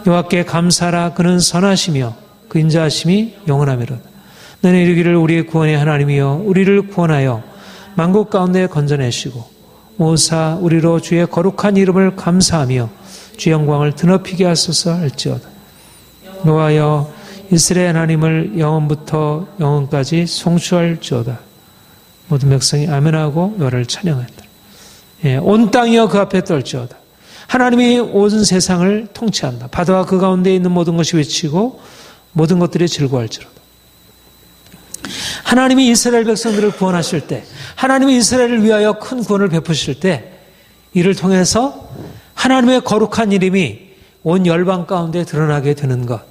여호와께 감사하라. 그는 선하시며 그 인자하심이 영원하미로다. 너는 이르기를 우리의 구원의 하나님이여 우리를 구원하여 만국 가운데 건져내시고 모사 우리로 주의 거룩한 이름을 감사하며 주의 영광을 드높이게 하소서 할지어다. 여호와여 이스라엘 하나님을 영원부터 영원까지 송축할지어다. 모든 백성이 아멘하고 여호와를 찬양하였다. 온 땅이여 그 앞에 떨지어다. 하나님이 온 세상을 통치한다. 바다와 그 가운데 있는 모든 것이 외치고 모든 것들이 즐거워할지로다. 하나님이 이스라엘 백성들을 구원하실 때, 하나님이 이스라엘을 위하여 큰 구원을 베푸실 때 이를 통해서 하나님의 거룩한 이름이 온 열방 가운데 드러나게 되는 것,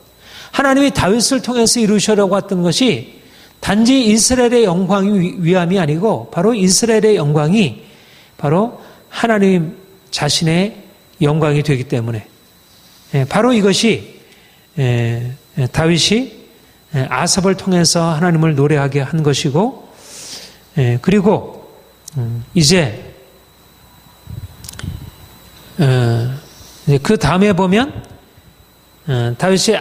하나님이 다윗을 통해서 이루시려고 했던 것이 단지 이스라엘의 영광이 위함이 아니고 바로 이스라엘의 영광이 바로 하나님 자신의 영광이 되기 때문에 바로 이것이 다윗이 아삽을 통해서 하나님을 노래하게 한 것이고, 그리고 이제 그 다음에 보면 다윗이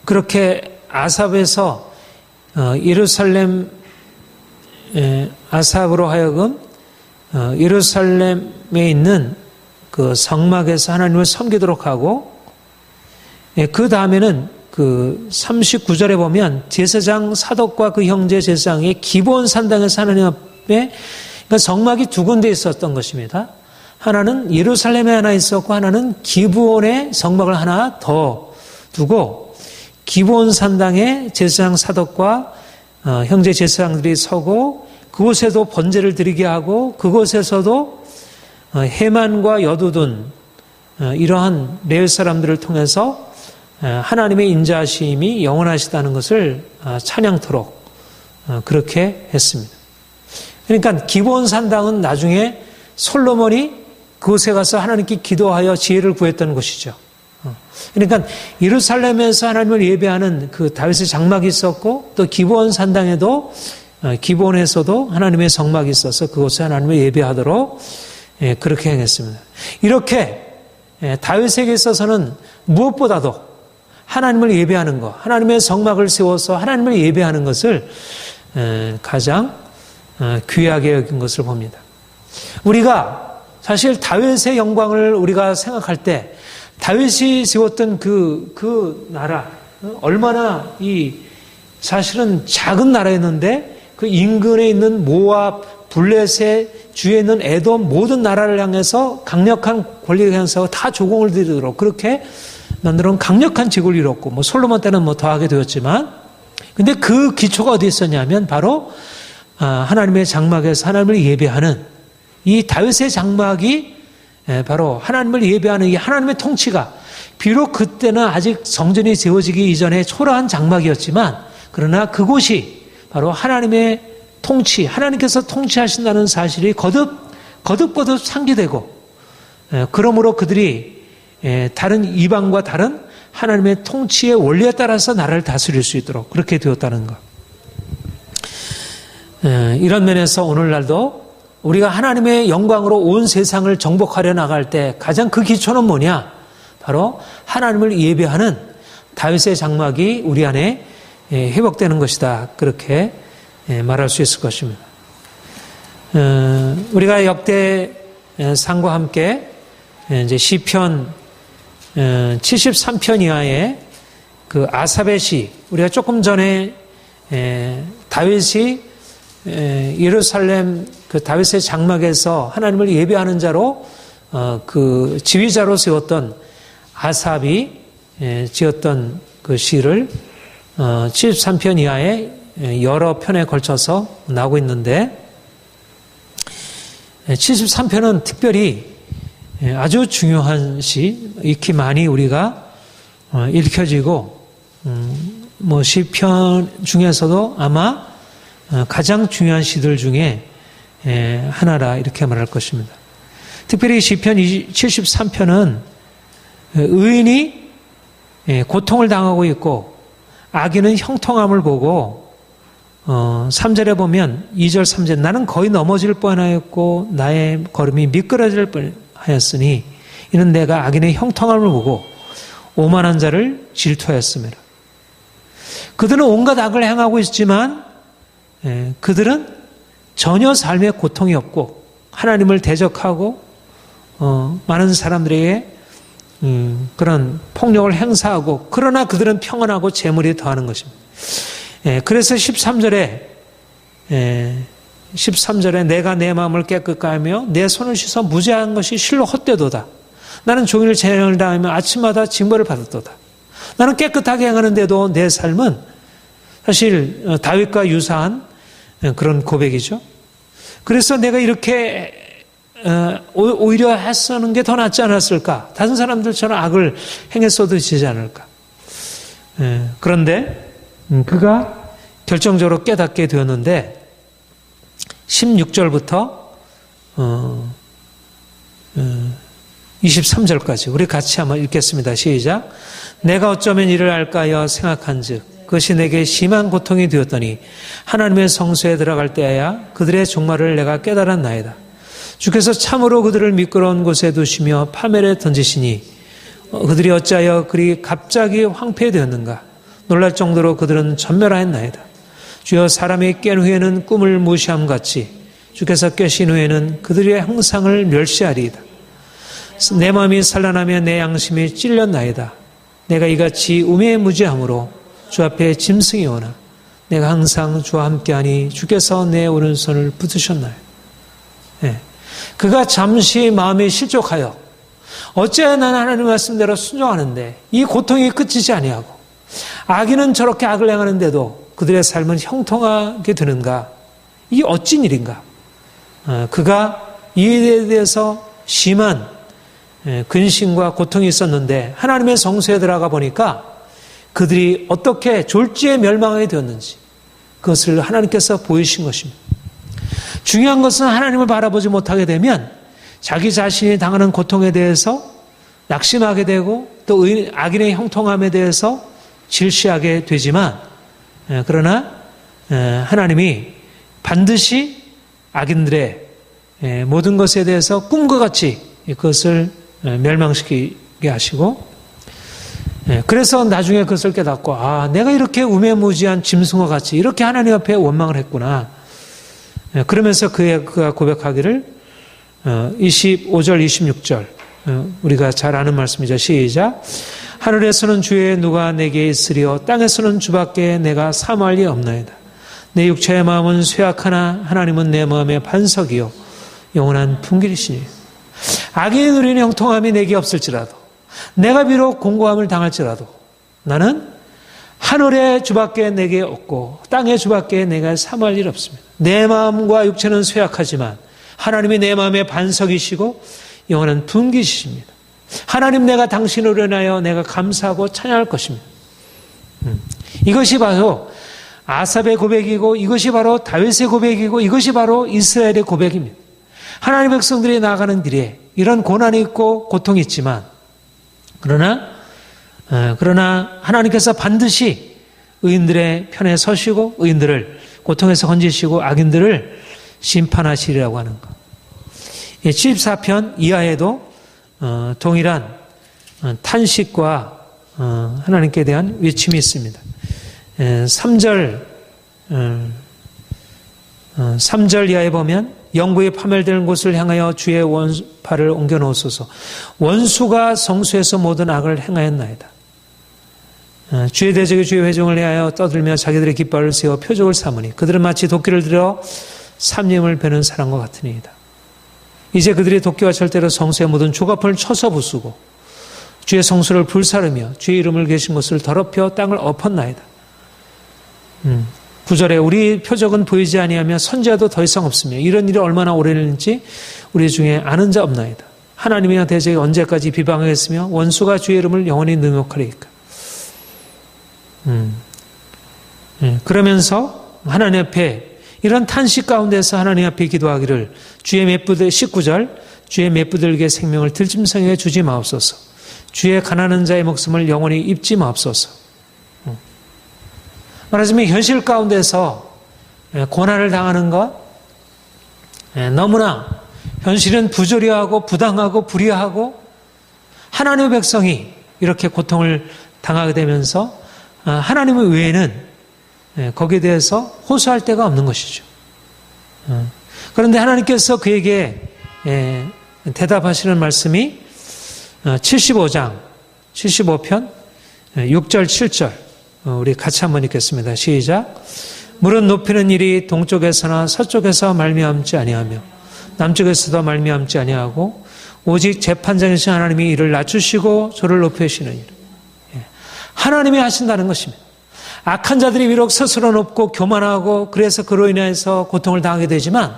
그렇게 아삽에서 예루살렘 아삽으로 하여금 예루살렘에 있는 그 성막에서 하나님을 섬기도록 하고, 그 다음에는 그 39절에 보면 제사장 사독과 그 형제 제사장의 기브온 산당에서 하나님 앞에, 그러니까 성막이 두 군데 있었던 것입니다. 하나는 예루살렘에 하나 있었고 하나는 기브온에 성막을 하나 더 두고 기브온 산당에 제사장 사독과 형제 제사장들이 서고 그곳에도 번제를 드리게 하고 그곳에서도 해만과 여두둔 이러한 레위 사람들을 통해서 하나님의 인자하심이 영원하시다는 것을 찬양토록 그렇게 했습니다. 그러니까 기브온 산당은 나중에 솔로몬이 그곳에 가서 하나님께 기도하여 지혜를 구했던 곳이죠. 그러니까 예루살렘에서 하나님을 예배하는 그 다윗의 장막이 있었고 또 기브온 산당에도 기브온에서도 하나님의 성막이 있어서 그곳에 하나님을 예배하도록 그렇게 행했습니다. 이렇게 다윗에게 있어서는 무엇보다도 하나님을 예배하는 것, 하나님의 성막을 세워서 하나님을 예배하는 것을 가장 귀하게 여긴 것을 봅니다. 우리가 사실 다윗의 영광을 우리가 생각할 때 다윗이 세웠던 그 나라, 얼마나 사실은 작은 나라였는데 그 인근에 있는 모압, 블레셋, 주위에 있는 에돔 모든 나라를 향해서 강력한 권력을 향해서 다 조공을 들이도록 그렇게 만들어온 강력한 제국을 이뤘고, 솔로몬 때는 더하게 되었지만, 근데 그 기초가 어디 있었냐면 바로 하나님의 장막에서 하나님을 예배하는 이 다윗의 장막이 바로 하나님을 예배하는 이 하나님의 통치가 비록 그때는 아직 성전이 세워지기 이전에 초라한 장막이었지만 그러나 그곳이 바로 하나님의 통치, 하나님께서 통치하신다는 사실이 거듭 상기되고 그러므로 그들이 다른 이방과 다른 하나님의 통치의 원리에 따라서 나라를 다스릴 수 있도록 그렇게 되었다는 것. 이런 면에서 오늘날도 우리가 하나님의 영광으로 온 세상을 정복하려 나갈 때 가장 그 기초는 뭐냐? 바로 하나님을 예배하는 다윗의 장막이 우리 안에 회복되는 것이다. 그렇게 말할 수 있을 것입니다. 우리가 역대상과 함께 이제 시편 73편 이하의 그 아삽의 시, 우리가 조금 전에 다윗이 예루살렘 그 다윗의 장막에서 하나님을 예배하는 자로 그 지휘자로 세웠던 아삽이 지었던 그 시를 73편 이하에 여러 편에 걸쳐서 나오고 있는데 73편은 특별히 아주 중요한 시, 익히 많이 우리가 읽혀지고 뭐 시편 중에서도 아마 가장 중요한 시들 중에 하나라 이렇게 말할 것입니다. 특별히 시편 73편은 의인이 고통을 당하고 있고 악인은 형통함을 보고 3절에 보면 2절 3절 나는 거의 넘어질 뻔하였고 나의 걸음이 미끄러질 뻔하였으니 이는 내가 악인의 형통함을 보고 오만한 자를 질투하였음이라. 그들은 온갖 악을 행하고 있지만 그들은 전혀 삶에 고통이 없고 하나님을 대적하고 많은 사람들에게 그런 폭력을 행사하고 그러나 그들은 평안하고 재물이 더하는 것입니다. 그래서 13절에 내가 내 마음을 깨끗게 하며 내 손을 씻어 무죄한 것이 실로 헛되도다. 나는 종일 재앙을 당하며 아침마다 징벌을 받았도다. 나는 깨끗하게 행하는데도 내 삶은 사실 다윗과 유사한 그런 고백이죠. 그래서 내가 이렇게 오히려 했었는 게 더 낫지 않았을까? 다른 사람들처럼 악을 행했어도 되지 않을까? 그런데 그가 결정적으로 깨닫게 되었는데 16절부터 23절까지 우리 같이 한번 읽겠습니다. 시작. 내가 어쩌면 이를 알까 하여 생각한즉 그것이 내게 심한 고통이 되었더니 하나님의 성소에 들어갈 때야 그들의 종말을 내가 깨달았나이다. 주께서 참으로 그들을 미끄러운 곳에 두시며 파멸에 던지시니 그들이 어찌하여 그리 갑자기 황폐되었는가. 놀랄 정도로 그들은 전멸하였나이다. 주여 사람이 깬 후에는 꿈을 무시함같이 주께서 깨신 후에는 그들의 형상을 멸시하리이다. 내 마음이 산란하며 내 양심이 찔렸나이다. 내가 이같이 우매무지함으로 주 앞에 짐승이 오나 내가 항상 주와 함께하니 주께서 내 오른손을 붙으셨나요? 그가 잠시 마음이 실족하여 어찌하여 나는 하나님 말씀대로 순종하는데 이 고통이 끝이지 아니하고 악인은 저렇게 악을 행하는데도 그들의 삶은 형통하게 되는가? 이 어찐 일인가? 그가 이에 대해서 심한 근심과 고통이 있었는데 하나님의 성소에 들어가 보니까 그들이 어떻게 졸지에 멸망하게 되었는지 그것을 하나님께서 보이신 것입니다. 중요한 것은 하나님을 바라보지 못하게 되면 자기 자신이 당하는 고통에 대해서 낙심하게 되고 또 악인의 형통함에 대해서 질시하게 되지만 그러나 하나님이 반드시 악인들의 모든 것에 대해서 꿈과 같이 그것을 멸망시키게 하시고 그래서 나중에 그것을 깨닫고 내가 이렇게 우매무지한 짐승과 같이 이렇게 하나님 앞에 원망을 했구나. 그러면서 그가 고백하기를 25절 26절 우리가 잘 아는 말씀이죠. 시작. 하늘에서는 주의 누가 내게 있으리요 땅에서는 주밖에 내가 사모할 리 없나이다. 내 육체의 마음은 쇠약하나 하나님은 내 마음의 반석이요 영원한 품길이시니. 악인이 누리는 형통함이 내게 없을지라도 내가 비록 공고함을 당할지라도 나는 하늘의 주밖에 내게 없고 땅의 주밖에 내가 사모할 일 없습니다. 내 마음과 육체는 쇠약하지만 하나님이 내 마음의 반석이시고 영원한 분기시십니다. 하나님, 내가 당신으로 인하여 내가 감사하고 찬양할 것입니다. 이것이 바로 아삽의 고백이고, 이것이 바로 다윗의 고백이고, 이것이 바로 이스라엘의 고백입니다. 하나님의 백성들이 나아가는 길에 이런 고난이 있고 고통이 있지만, 그러나 하나님께서 반드시 의인들의 편에 서시고 의인들을 고통에서 건지시고 악인들을 심판하시리라고 하는 것. 74편 이하에도 동일한 탄식과 하나님께 대한 외침이 있습니다. 3절 이하에 보면 영구히 파멸되는 곳을 향하여 주의 원수팔을 옮겨 놓으소서. 원수가 성수에서 모든 악을 행하였나이다. 주의 대적이 주의 회중을 위하여 떠들며 자기들의 깃발을 세워 표적을 삼으니 그들은 마치 도끼를 들어 삼림을 베는 사람과 같으니이다. 이제 그들이 도끼와 절대로 성수의 모든 조각품을 쳐서 부수고 주의 성수를 불사르며 주의 이름을 계신 곳을 더럽혀 땅을 엎었나이다. 9절에 우리 표적은 보이지 아니하며 선지자도 더 이상 없으며 이런 일이 얼마나 오래는지 우리 중에 아는 자 없나이다. 하나님이나 대적이 언제까지 비방하겠으며 원수가 주의 이름을 영원히 능욕하리이까. 그러면서 하나님 앞에 이런 탄식 가운데서 하나님 앞에 기도하기를 주의 맷부들 19절 주의 맷부들에게 생명을 들짐승에게 주지 마옵소서. 주의 가난한 자의 목숨을 영원히 입지 마옵소서. 말하자면 현실 가운데서 고난을 당하는 것, 너무나 현실은 부조리하고 부당하고 불의하고 하나님의 백성이 이렇게 고통을 당하게 되면서 하나님 외에는 거기에 대해서 호소할 데가 없는 것이죠. 그런데 하나님께서 그에게 대답하시는 말씀이 75장, 75편 6절, 7절 우리 같이 한번 읽겠습니다. 시작. 물은 높이는 일이 동쪽에서나 서쪽에서 말미암지 아니하며 남쪽에서도 말미암지 아니하고 오직 재판장이신 하나님이 이를 낮추시고 저를 높이시는 일. 하나님이 하신다는 것입니다. 악한 자들이 비록 스스로 높고 교만하고 그래서 그로 인해서 고통을 당하게 되지만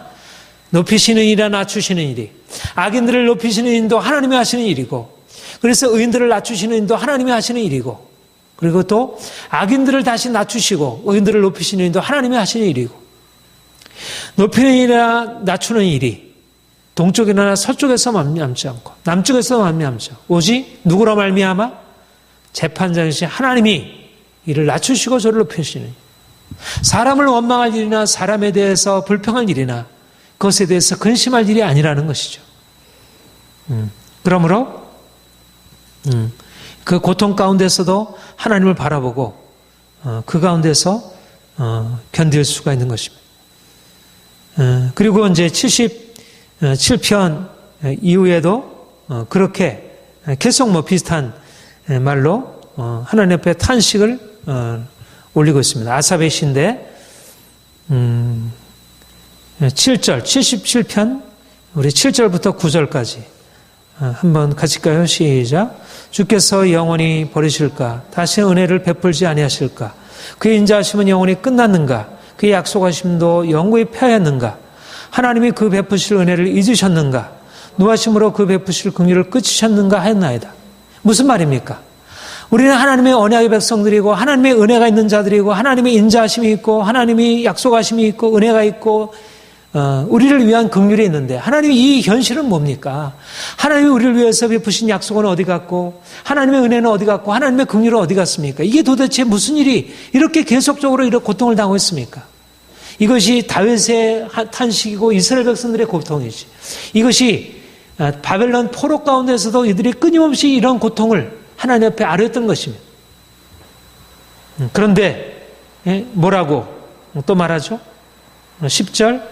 높이시는 일이나 낮추시는 일이 악인들을 높이시는 일도 하나님이 하시는 일이고 그래서 의인들을 낮추시는 일도 하나님이 하시는 일이고 그리고 또 악인들을 다시 낮추시고 의인들을 높이시는 일도 하나님이 하시는 일이고 높이는 일이나 낮추는 일이 동쪽이나 서쪽에서 말미암지 않고 남쪽에서 말미암지 않고 오직 누구로 말미암아? 재판장이신 하나님이 이를 낮추시고 저를 높이시는 사람을 원망할 일이나 사람에 대해서 불평할 일이나 그것에 대해서 근심할 일이 아니라는 것이죠. 그러므로 그 고통 가운데서도 하나님을 바라보고 그 가운데서 견딜 수가 있는 것입니다. 그리고 이제 77편 이후에도 그렇게 계속 비슷한 말로 하나님 앞에 탄식을 올리고 있습니다. 아삽의 시인데 7절 77편 우리 7절부터 9절까지 한번 같이 가요. 시작. 주께서 영원히 버리실까? 다시 은혜를 베풀지 아니하실까? 그의 인자하심은 영원히 끝났는가? 그의 약속하심도 영구히 패하였는가? 하나님이 그 베푸실 은혜를 잊으셨는가? 노하심으로 그 베푸실 긍휼을 끝이셨는가 하였나이다. 무슨 말입니까? 우리는 하나님의 언약의 백성들이고 하나님의 은혜가 있는 자들이고 하나님의 인자하심이 있고 하나님이 약속하심이 있고 은혜가 있고 우리를 위한 긍휼이 있는데 하나님의 이 현실은 뭡니까? 하나님이 우리를 위해서 베푸신 약속은 어디 갔고 하나님의 은혜는 어디 갔고 하나님의 긍휼은 어디 갔습니까? 이게 도대체 무슨 일이 이렇게 계속적으로 이런 고통을 당하고 있습니까? 이것이 다윗의 탄식이고 이스라엘 백성들의 고통이지. 이것이 바벨론 포로 가운데서도 이들이 끊임없이 이런 고통을 하나님 앞에 아뢰었던 것입니다. 그런데 뭐라고 또 말하죠? 10절부터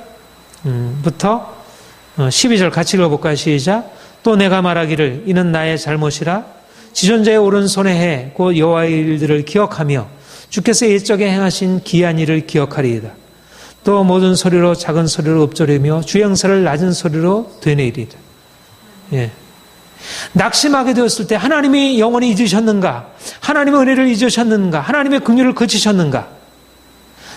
12절 같이 읽어볼까요? 시작. 또 내가 말하기를 이는 나의 잘못이라 지존자의 오른손에 해 곧 여호와의 일들을 기억하며 주께서 옛적에 행하신 기이한 일을 기억하리이다. 또 모든 소리로 작은 소리로 읊조리며 주의 형사를 낮은 소리로 되뇌이리이다. 예. 낙심하게 되었을 때 하나님이 영원히 잊으셨는가? 하나님의 은혜를 잊으셨는가? 하나님의 긍휼을 그치셨는가?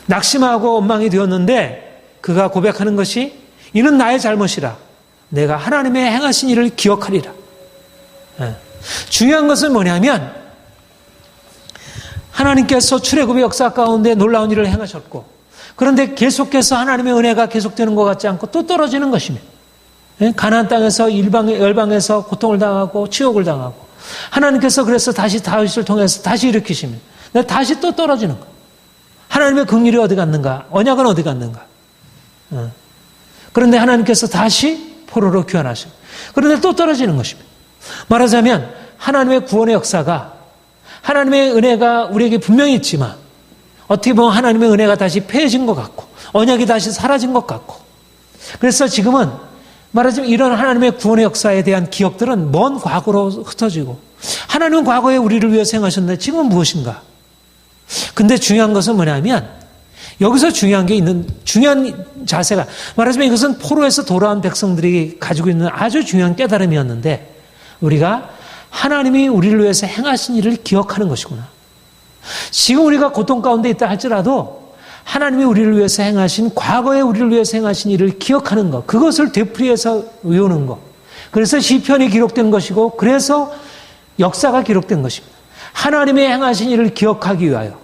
낙심하고 원망이 되었는데 그가 고백하는 것이 이는 나의 잘못이라. 내가 하나님의 행하신 일을 기억하리라. 중요한 것은 뭐냐면 하나님께서 출애굽의 역사 가운데 놀라운 일을 행하셨고 그런데 계속해서 하나님의 은혜가 계속되는 것 같지 않고 또 떨어지는 것입니다. 가나안 땅에서 열방에서 고통을 당하고 치욕을 당하고 하나님께서 그래서 다시 다윗을 통해서 다시 일으키시면 다시 또 떨어지는 거. 하나님의 긍휼이 어디 갔는가? 언약은 어디 갔는가? 그런데 하나님께서 다시 포로로 귀환하시고 그런데 또 떨어지는 것입니다. 말하자면 하나님의 구원의 역사가 하나님의 은혜가 우리에게 분명히 있지만 어떻게 보면 하나님의 은혜가 다시 폐해진 것 같고 언약이 다시 사라진 것 같고 그래서 지금은 말하자면 이런 하나님의 구원의 역사에 대한 기억들은 먼 과거로 흩어지고 하나님은 과거에 우리를 위해서 행하셨는데 지금은 무엇인가? 근데 중요한 것은 뭐냐면 여기서 중요한 자세가 말하자면 이것은 포로에서 돌아온 백성들이 가지고 있는 아주 중요한 깨달음이었는데 우리가 하나님이 우리를 위해서 행하신 일을 기억하는 것이구나. 지금 우리가 고통 가운데 있다 할지라도 하나님이 우리를 위해서 행하신 과거에 우리를 위해서 행하신 일을 기억하는 것 그것을 되풀이해서 외우는 것 그래서 시편이 기록된 것이고 그래서 역사가 기록된 것입니다. 하나님의 행하신 일을 기억하기 위하여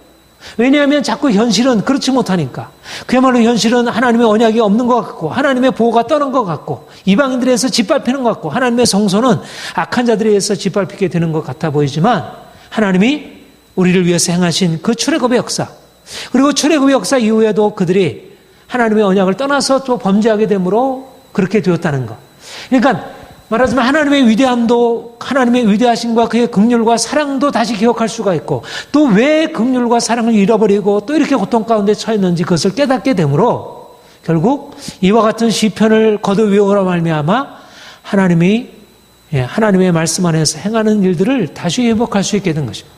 왜냐하면 자꾸 현실은 그렇지 못하니까 그야말로 현실은 하나님의 언약이 없는 것 같고 하나님의 보호가 떠난 것 같고 이방인들에 의해서 짓밟히는 것 같고 하나님의 성소는 악한 자들에 의해서 짓밟히게 되는 것 같아 보이지만 하나님이 우리를 위해서 행하신 그 출애굽의 역사 그리고 출애굽의 역사 이후에도 그들이 하나님의 언약을 떠나서 또 범죄하게 되므로 그렇게 되었다는 것. 그러니까 말하자면 하나님의 위대함도 하나님의 위대하심과 그의 긍휼과 사랑도 다시 기억할 수가 있고 또 왜 긍휼과 사랑을 잃어버리고 또 이렇게 고통 가운데 처했는지 그것을 깨닫게 되므로 결국 이와 같은 시편을 거듭 외우라 말미암아 하나님의 말씀 안에서 행하는 일들을 다시 회복할 수 있게 된 것입니다.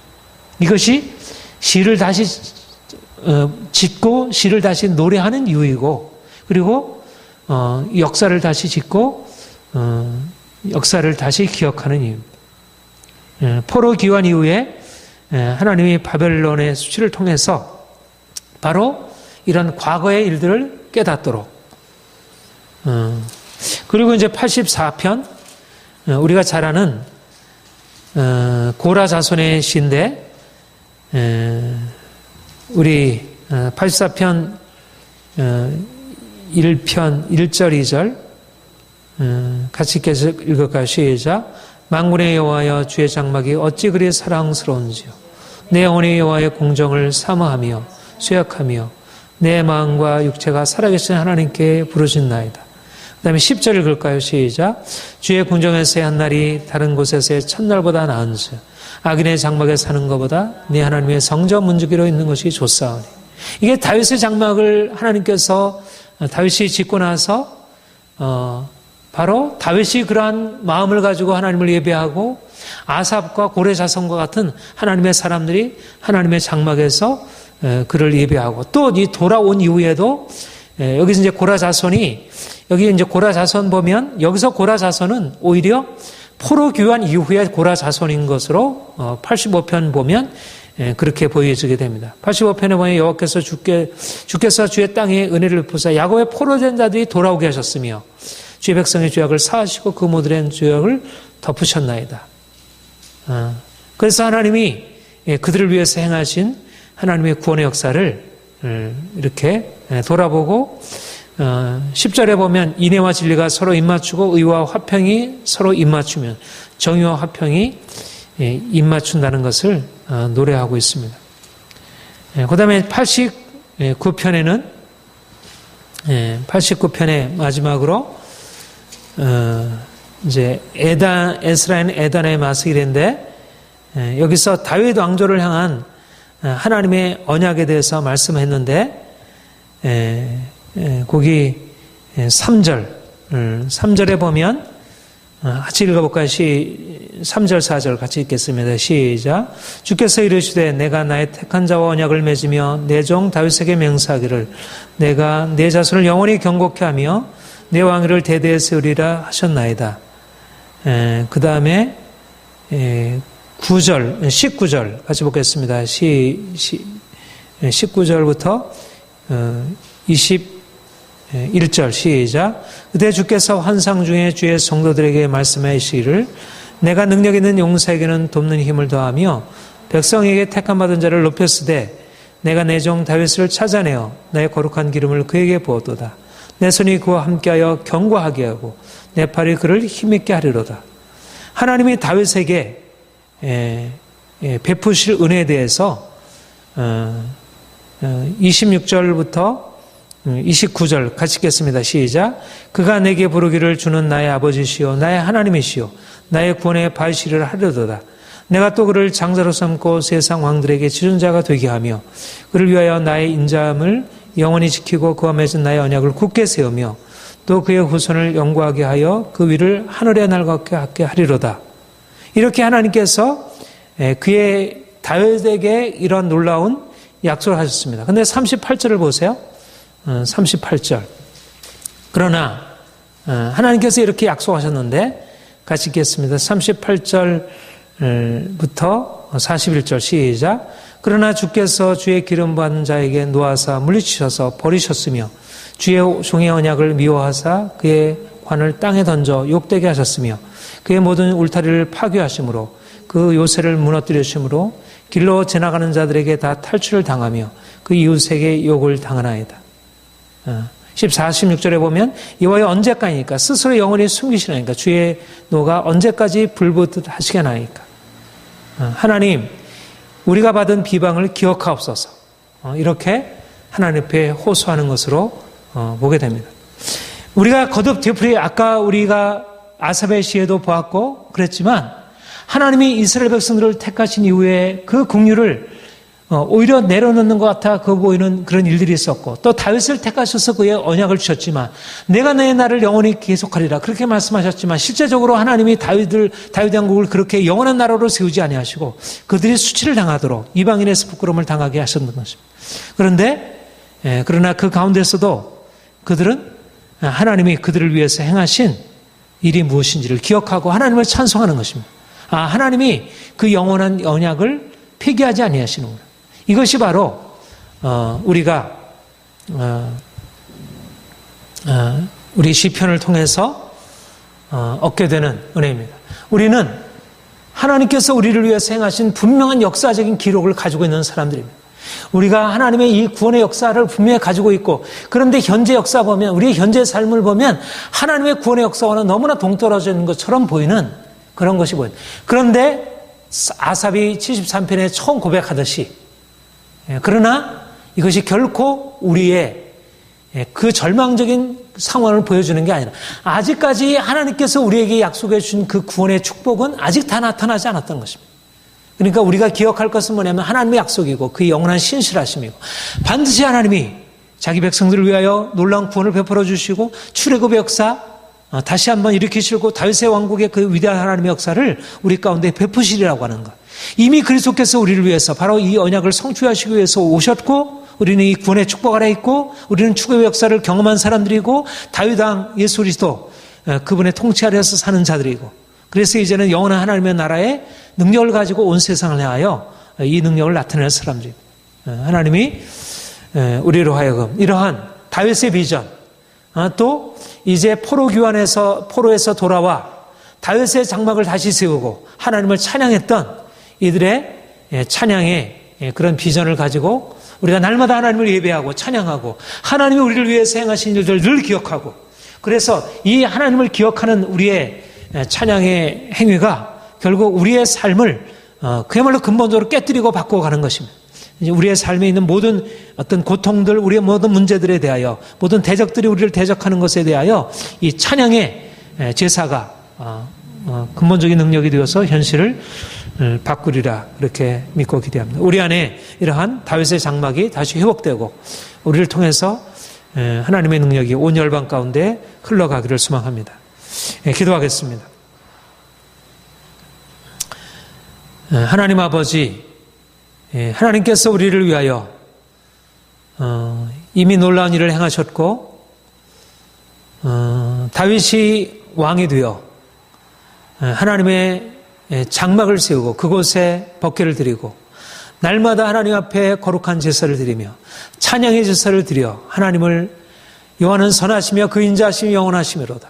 이것이 시를 다시 짓고 시를 다시 노래하는 이유이고 그리고 역사를 다시 짓고 역사를 다시 기억하는 이유입니다. 포로 귀환 이후에 하나님이 바벨론의 수치를 통해서 바로 이런 과거의 일들을 깨닫도록 그리고 이제 84편 우리가 잘 아는 고라 자손의 시인데 우리 84편 1편 1절 2절 같이 계속 읽을까요? 시작. 만군의 여호와여 주의 장막이 어찌 그리 사랑스러운지요. 내 영혼의 여호와의 공정을 사모하며 수약하며 내 마음과 육체가 살아계신 하나님께 부르짖나이다. 그 다음에 10절 읽을까요? 시작. 주의 궁정에서의 한 날이 다른 곳에서의 첫날보다 나은즉 악인의 장막에 사는 것보다 네 하나님의 성전 문지기로 있는 것이 좋사오니. 이게 다윗의 장막을 하나님께서 다윗이 짓고 나서 바로 다윗이 그러한 마음을 가지고 하나님을 예배하고 아삽과 고레 자손과 같은 하나님의 사람들이 하나님의 장막에서 그를 예배하고 또 이 돌아온 이후에도 여기서 이제 고라 자손이 여기 이제 고라 자손 보면 여기서 고라 자손은 오히려 포로 귀환 이후에 고라 자손인 것으로 85편 보면 그렇게 보여지게 됩니다. 85편에 보면 여호와께서 주께서 주의 땅에 은혜를 베푸사 야곱의 포로된 자들이 돌아오게 하셨으며 주의 백성의 죄악을 사하시고 그 모든 죄악을 덮으셨나이다. 그래서 하나님이 그들을 위해서 행하신 하나님의 구원의 역사를 이렇게 돌아보고 10절에 보면 인애와 진리가 서로 입맞추고 의와 화평이 서로 입맞추면 정의와 화평이 입맞춘다는 것을 노래하고 있습니다. 그 다음에 89편에는 89편의 마지막으로 이제 에스라는 에단의 마스길인데 여기서 다윗 왕조를 향한 하나님의 언약에 대해서 말씀했는데 거기 3절에 보면 같이 읽어볼까요? 3절 4절 같이 읽겠습니다. 시작. 주께서 이르시되 내가 나의 택한 자와 언약을 맺으며 내 종 다윗에게 맹세하기를 내가 내 자손을 영원히 경고케 하며 내 왕위를 대대에 세우리라 하셨나이다. 그 다음에 19절 같이 보겠습니다. 19절부터 21절 시작. 그때 주께서 환상 중에 주의 성도들에게 말씀하시기를 내가 능력 있는 용사에게는 돕는 힘을 더하며 백성에게 택함 받은 자를 높였으되 내가 내 종 다윗을 찾아내어 나의 거룩한 기름을 그에게 부었도다. 내 손이 그와 함께하여 견고하게 하고 내 팔이 그를 힘있게 하리로다. 하나님이 다윗에게 베푸실 은혜에 대해서 26절부터 29절 같이 읽겠습니다. 시작. 그가 내게 부르기를 주는 나의 아버지시요 나의 하나님이시요 나의 구원의 바위시리를 하려도다. 내가 또 그를 장자로 삼고 세상 왕들에게 지존자가 되게 하며 그를 위하여 나의 인자함을 영원히 지키고 그와 맺은 나의 언약을 굳게 세우며 또 그의 후손을 영구하게 하여 그 위를 하늘에 날같게 하리로다. 이렇게 하나님께서 그의 다윗에게 이런 놀라운 약속을 하셨습니다. 그런데 38절을 보세요. 38절. 그러나 하나님께서 이렇게 약속하셨는데 같이 읽겠습니다. 38절부터 41절 시작. 그러나 주께서 주의 기름 받은 자에게 놓아사 물리치셔서 버리셨으며 주의 종의 언약을 미워하사 그의 관을 땅에 던져 욕되게 하셨으며 그의 모든 울타리를 파괴하심으로 그 요새를 무너뜨리심으로 길로 지나가는 자들에게 다 탈출을 당하며 그 이웃에게 욕을 당하나이다. 14, 16절에 보면 여호와여 언제까지니까 스스로 영원히 숨기시나이까 주의 노가 언제까지 불붙듯 하시겠나이까. 하나님 우리가 받은 비방을 기억하옵소서. 이렇게 하나님 앞에 호소하는 것으로 보게 됩니다. 우리가 거듭 되풀이 아까 우리가 아삽의 시에도 보았고 그랬지만 하나님이 이스라엘 백성들을 택하신 이후에 그 국류를 오히려 내려놓는 것 같아 그 보이는 그런 일들이 있었고 또 다윗을 택하셔서 그의 언약을 주셨지만 내가 내 날을 영원히 계속하리라 그렇게 말씀하셨지만 실제적으로 하나님이 다윗 왕국을 그렇게 영원한 나라로 세우지 아니하시고 그들이 수치를 당하도록 이방인에서 부끄러움을 당하게 하셨던 것입니다. 그러나 그 가운데서도 그들은 하나님이 그들을 위해서 행하신 일이 무엇인지를 기억하고 하나님을 찬송하는 것입니다. 하나님이 그 영원한 언약을 폐기하지 아니하시는구나. 이것이 바로 우리가 우리 시편을 통해서 얻게 되는 은혜입니다. 우리는 하나님께서 우리를 위해서 행하신 분명한 역사적인 기록을 가지고 있는 사람들입니다. 우리가 하나님의 이 구원의 역사를 분명히 가지고 있고 그런데 현재 역사 보면 우리의 현재 삶을 보면 하나님의 구원의 역사와는 너무나 동떨어져 있는 것처럼 보이는 그런 것이 보여요. 그런데 아삽이 73편에 처음 고백하듯이 그러나 이것이 결코 우리의 그 절망적인 상황을 보여주는 게 아니라 아직까지 하나님께서 우리에게 약속해 주신 그 구원의 축복은 아직 다 나타나지 않았던 것입니다. 그러니까 우리가 기억할 것은 뭐냐면 하나님의 약속이고 그의 영원한 신실하심이고 반드시 하나님이 자기 백성들을 위하여 놀라운 구원을 베풀어 주시고 출애굽의 역사 다시 한번 일으키시고 다윗의 왕국의 그 위대한 하나님의 역사를 우리 가운데 베푸시리라고 하는 것. 이미 그리스도께서 우리를 위해서 바로 이 언약을 성취하시기 위해서 오셨고 우리는 이 구원의 축복 아래 있고 우리는 출애굽의 역사를 경험한 사람들이고 다윗 왕 예수 그리스도 그분의 통치 아래에서 사는 자들이고 그래서 이제는 영원한 하나님의 나라의 능력을 가지고 온 세상을 향하여 이 능력을 나타낼 사람들입니다. 하나님이 우리로 하여금 이러한 다윗의 비전 또 이제 포로에서 돌아와 다윗의 장막을 다시 세우고 하나님을 찬양했던 이들의 찬양의 그런 비전을 가지고 우리가 날마다 하나님을 예배하고 찬양하고 하나님이 우리를 위해서 행하신 일들을 늘 기억하고 그래서 이 하나님을 기억하는 우리의 찬양의 행위가 결국 우리의 삶을 그야말로 근본적으로 깨뜨리고 바꾸어가는 것입니다. 이제 우리의 삶에 있는 모든 어떤 고통들, 우리의 모든 문제들에 대하여 모든 대적들이 우리를 대적하는 것에 대하여 이 찬양의 제사가 근본적인 능력이 되어서 현실을 바꾸리라 그렇게 믿고 기대합니다. 우리 안에 이러한 다윗의 장막이 다시 회복되고 우리를 통해서 하나님의 능력이 온 열방 가운데 흘러가기를 소망합니다. 기도하겠습니다. 하나님 아버지, 하나님께서 우리를 위하여 이미 놀라운 일을 행하셨고 다윗이 왕이 되어 하나님의 장막을 세우고 그곳에 법궤를 드리고 날마다 하나님 앞에 거룩한 제사를 드리며 찬양의 제사를 드려 하나님을 여호와는 선하시며 그 인자하심이 영원하시미로다.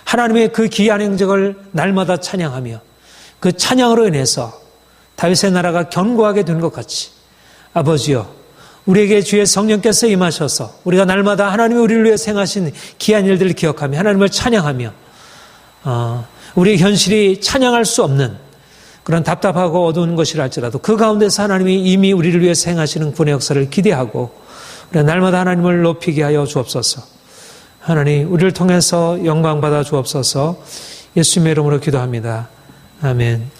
하나님의 그 기이한 행적을 날마다 찬양하며 그 찬양으로 인해서 다윗의 나라가 견고하게 된 것 같이 아버지여 우리에게 주의 성령께서 임하셔서 우리가 날마다 하나님이 우리를 위해 행하신 기이한 일들을 기억하며 하나님을 찬양하며 우리의 현실이 찬양할 수 없는 그런 답답하고 어두운 것이랄지라도 그 가운데서 하나님이 이미 우리를 위해 행하시는 구원의 역사를 기대하고 우리가 날마다 하나님을 높이게 하여 주옵소서. 하나님 우리를 통해서 영광받아 주옵소서. 예수님의 이름으로 기도합니다. 아멘.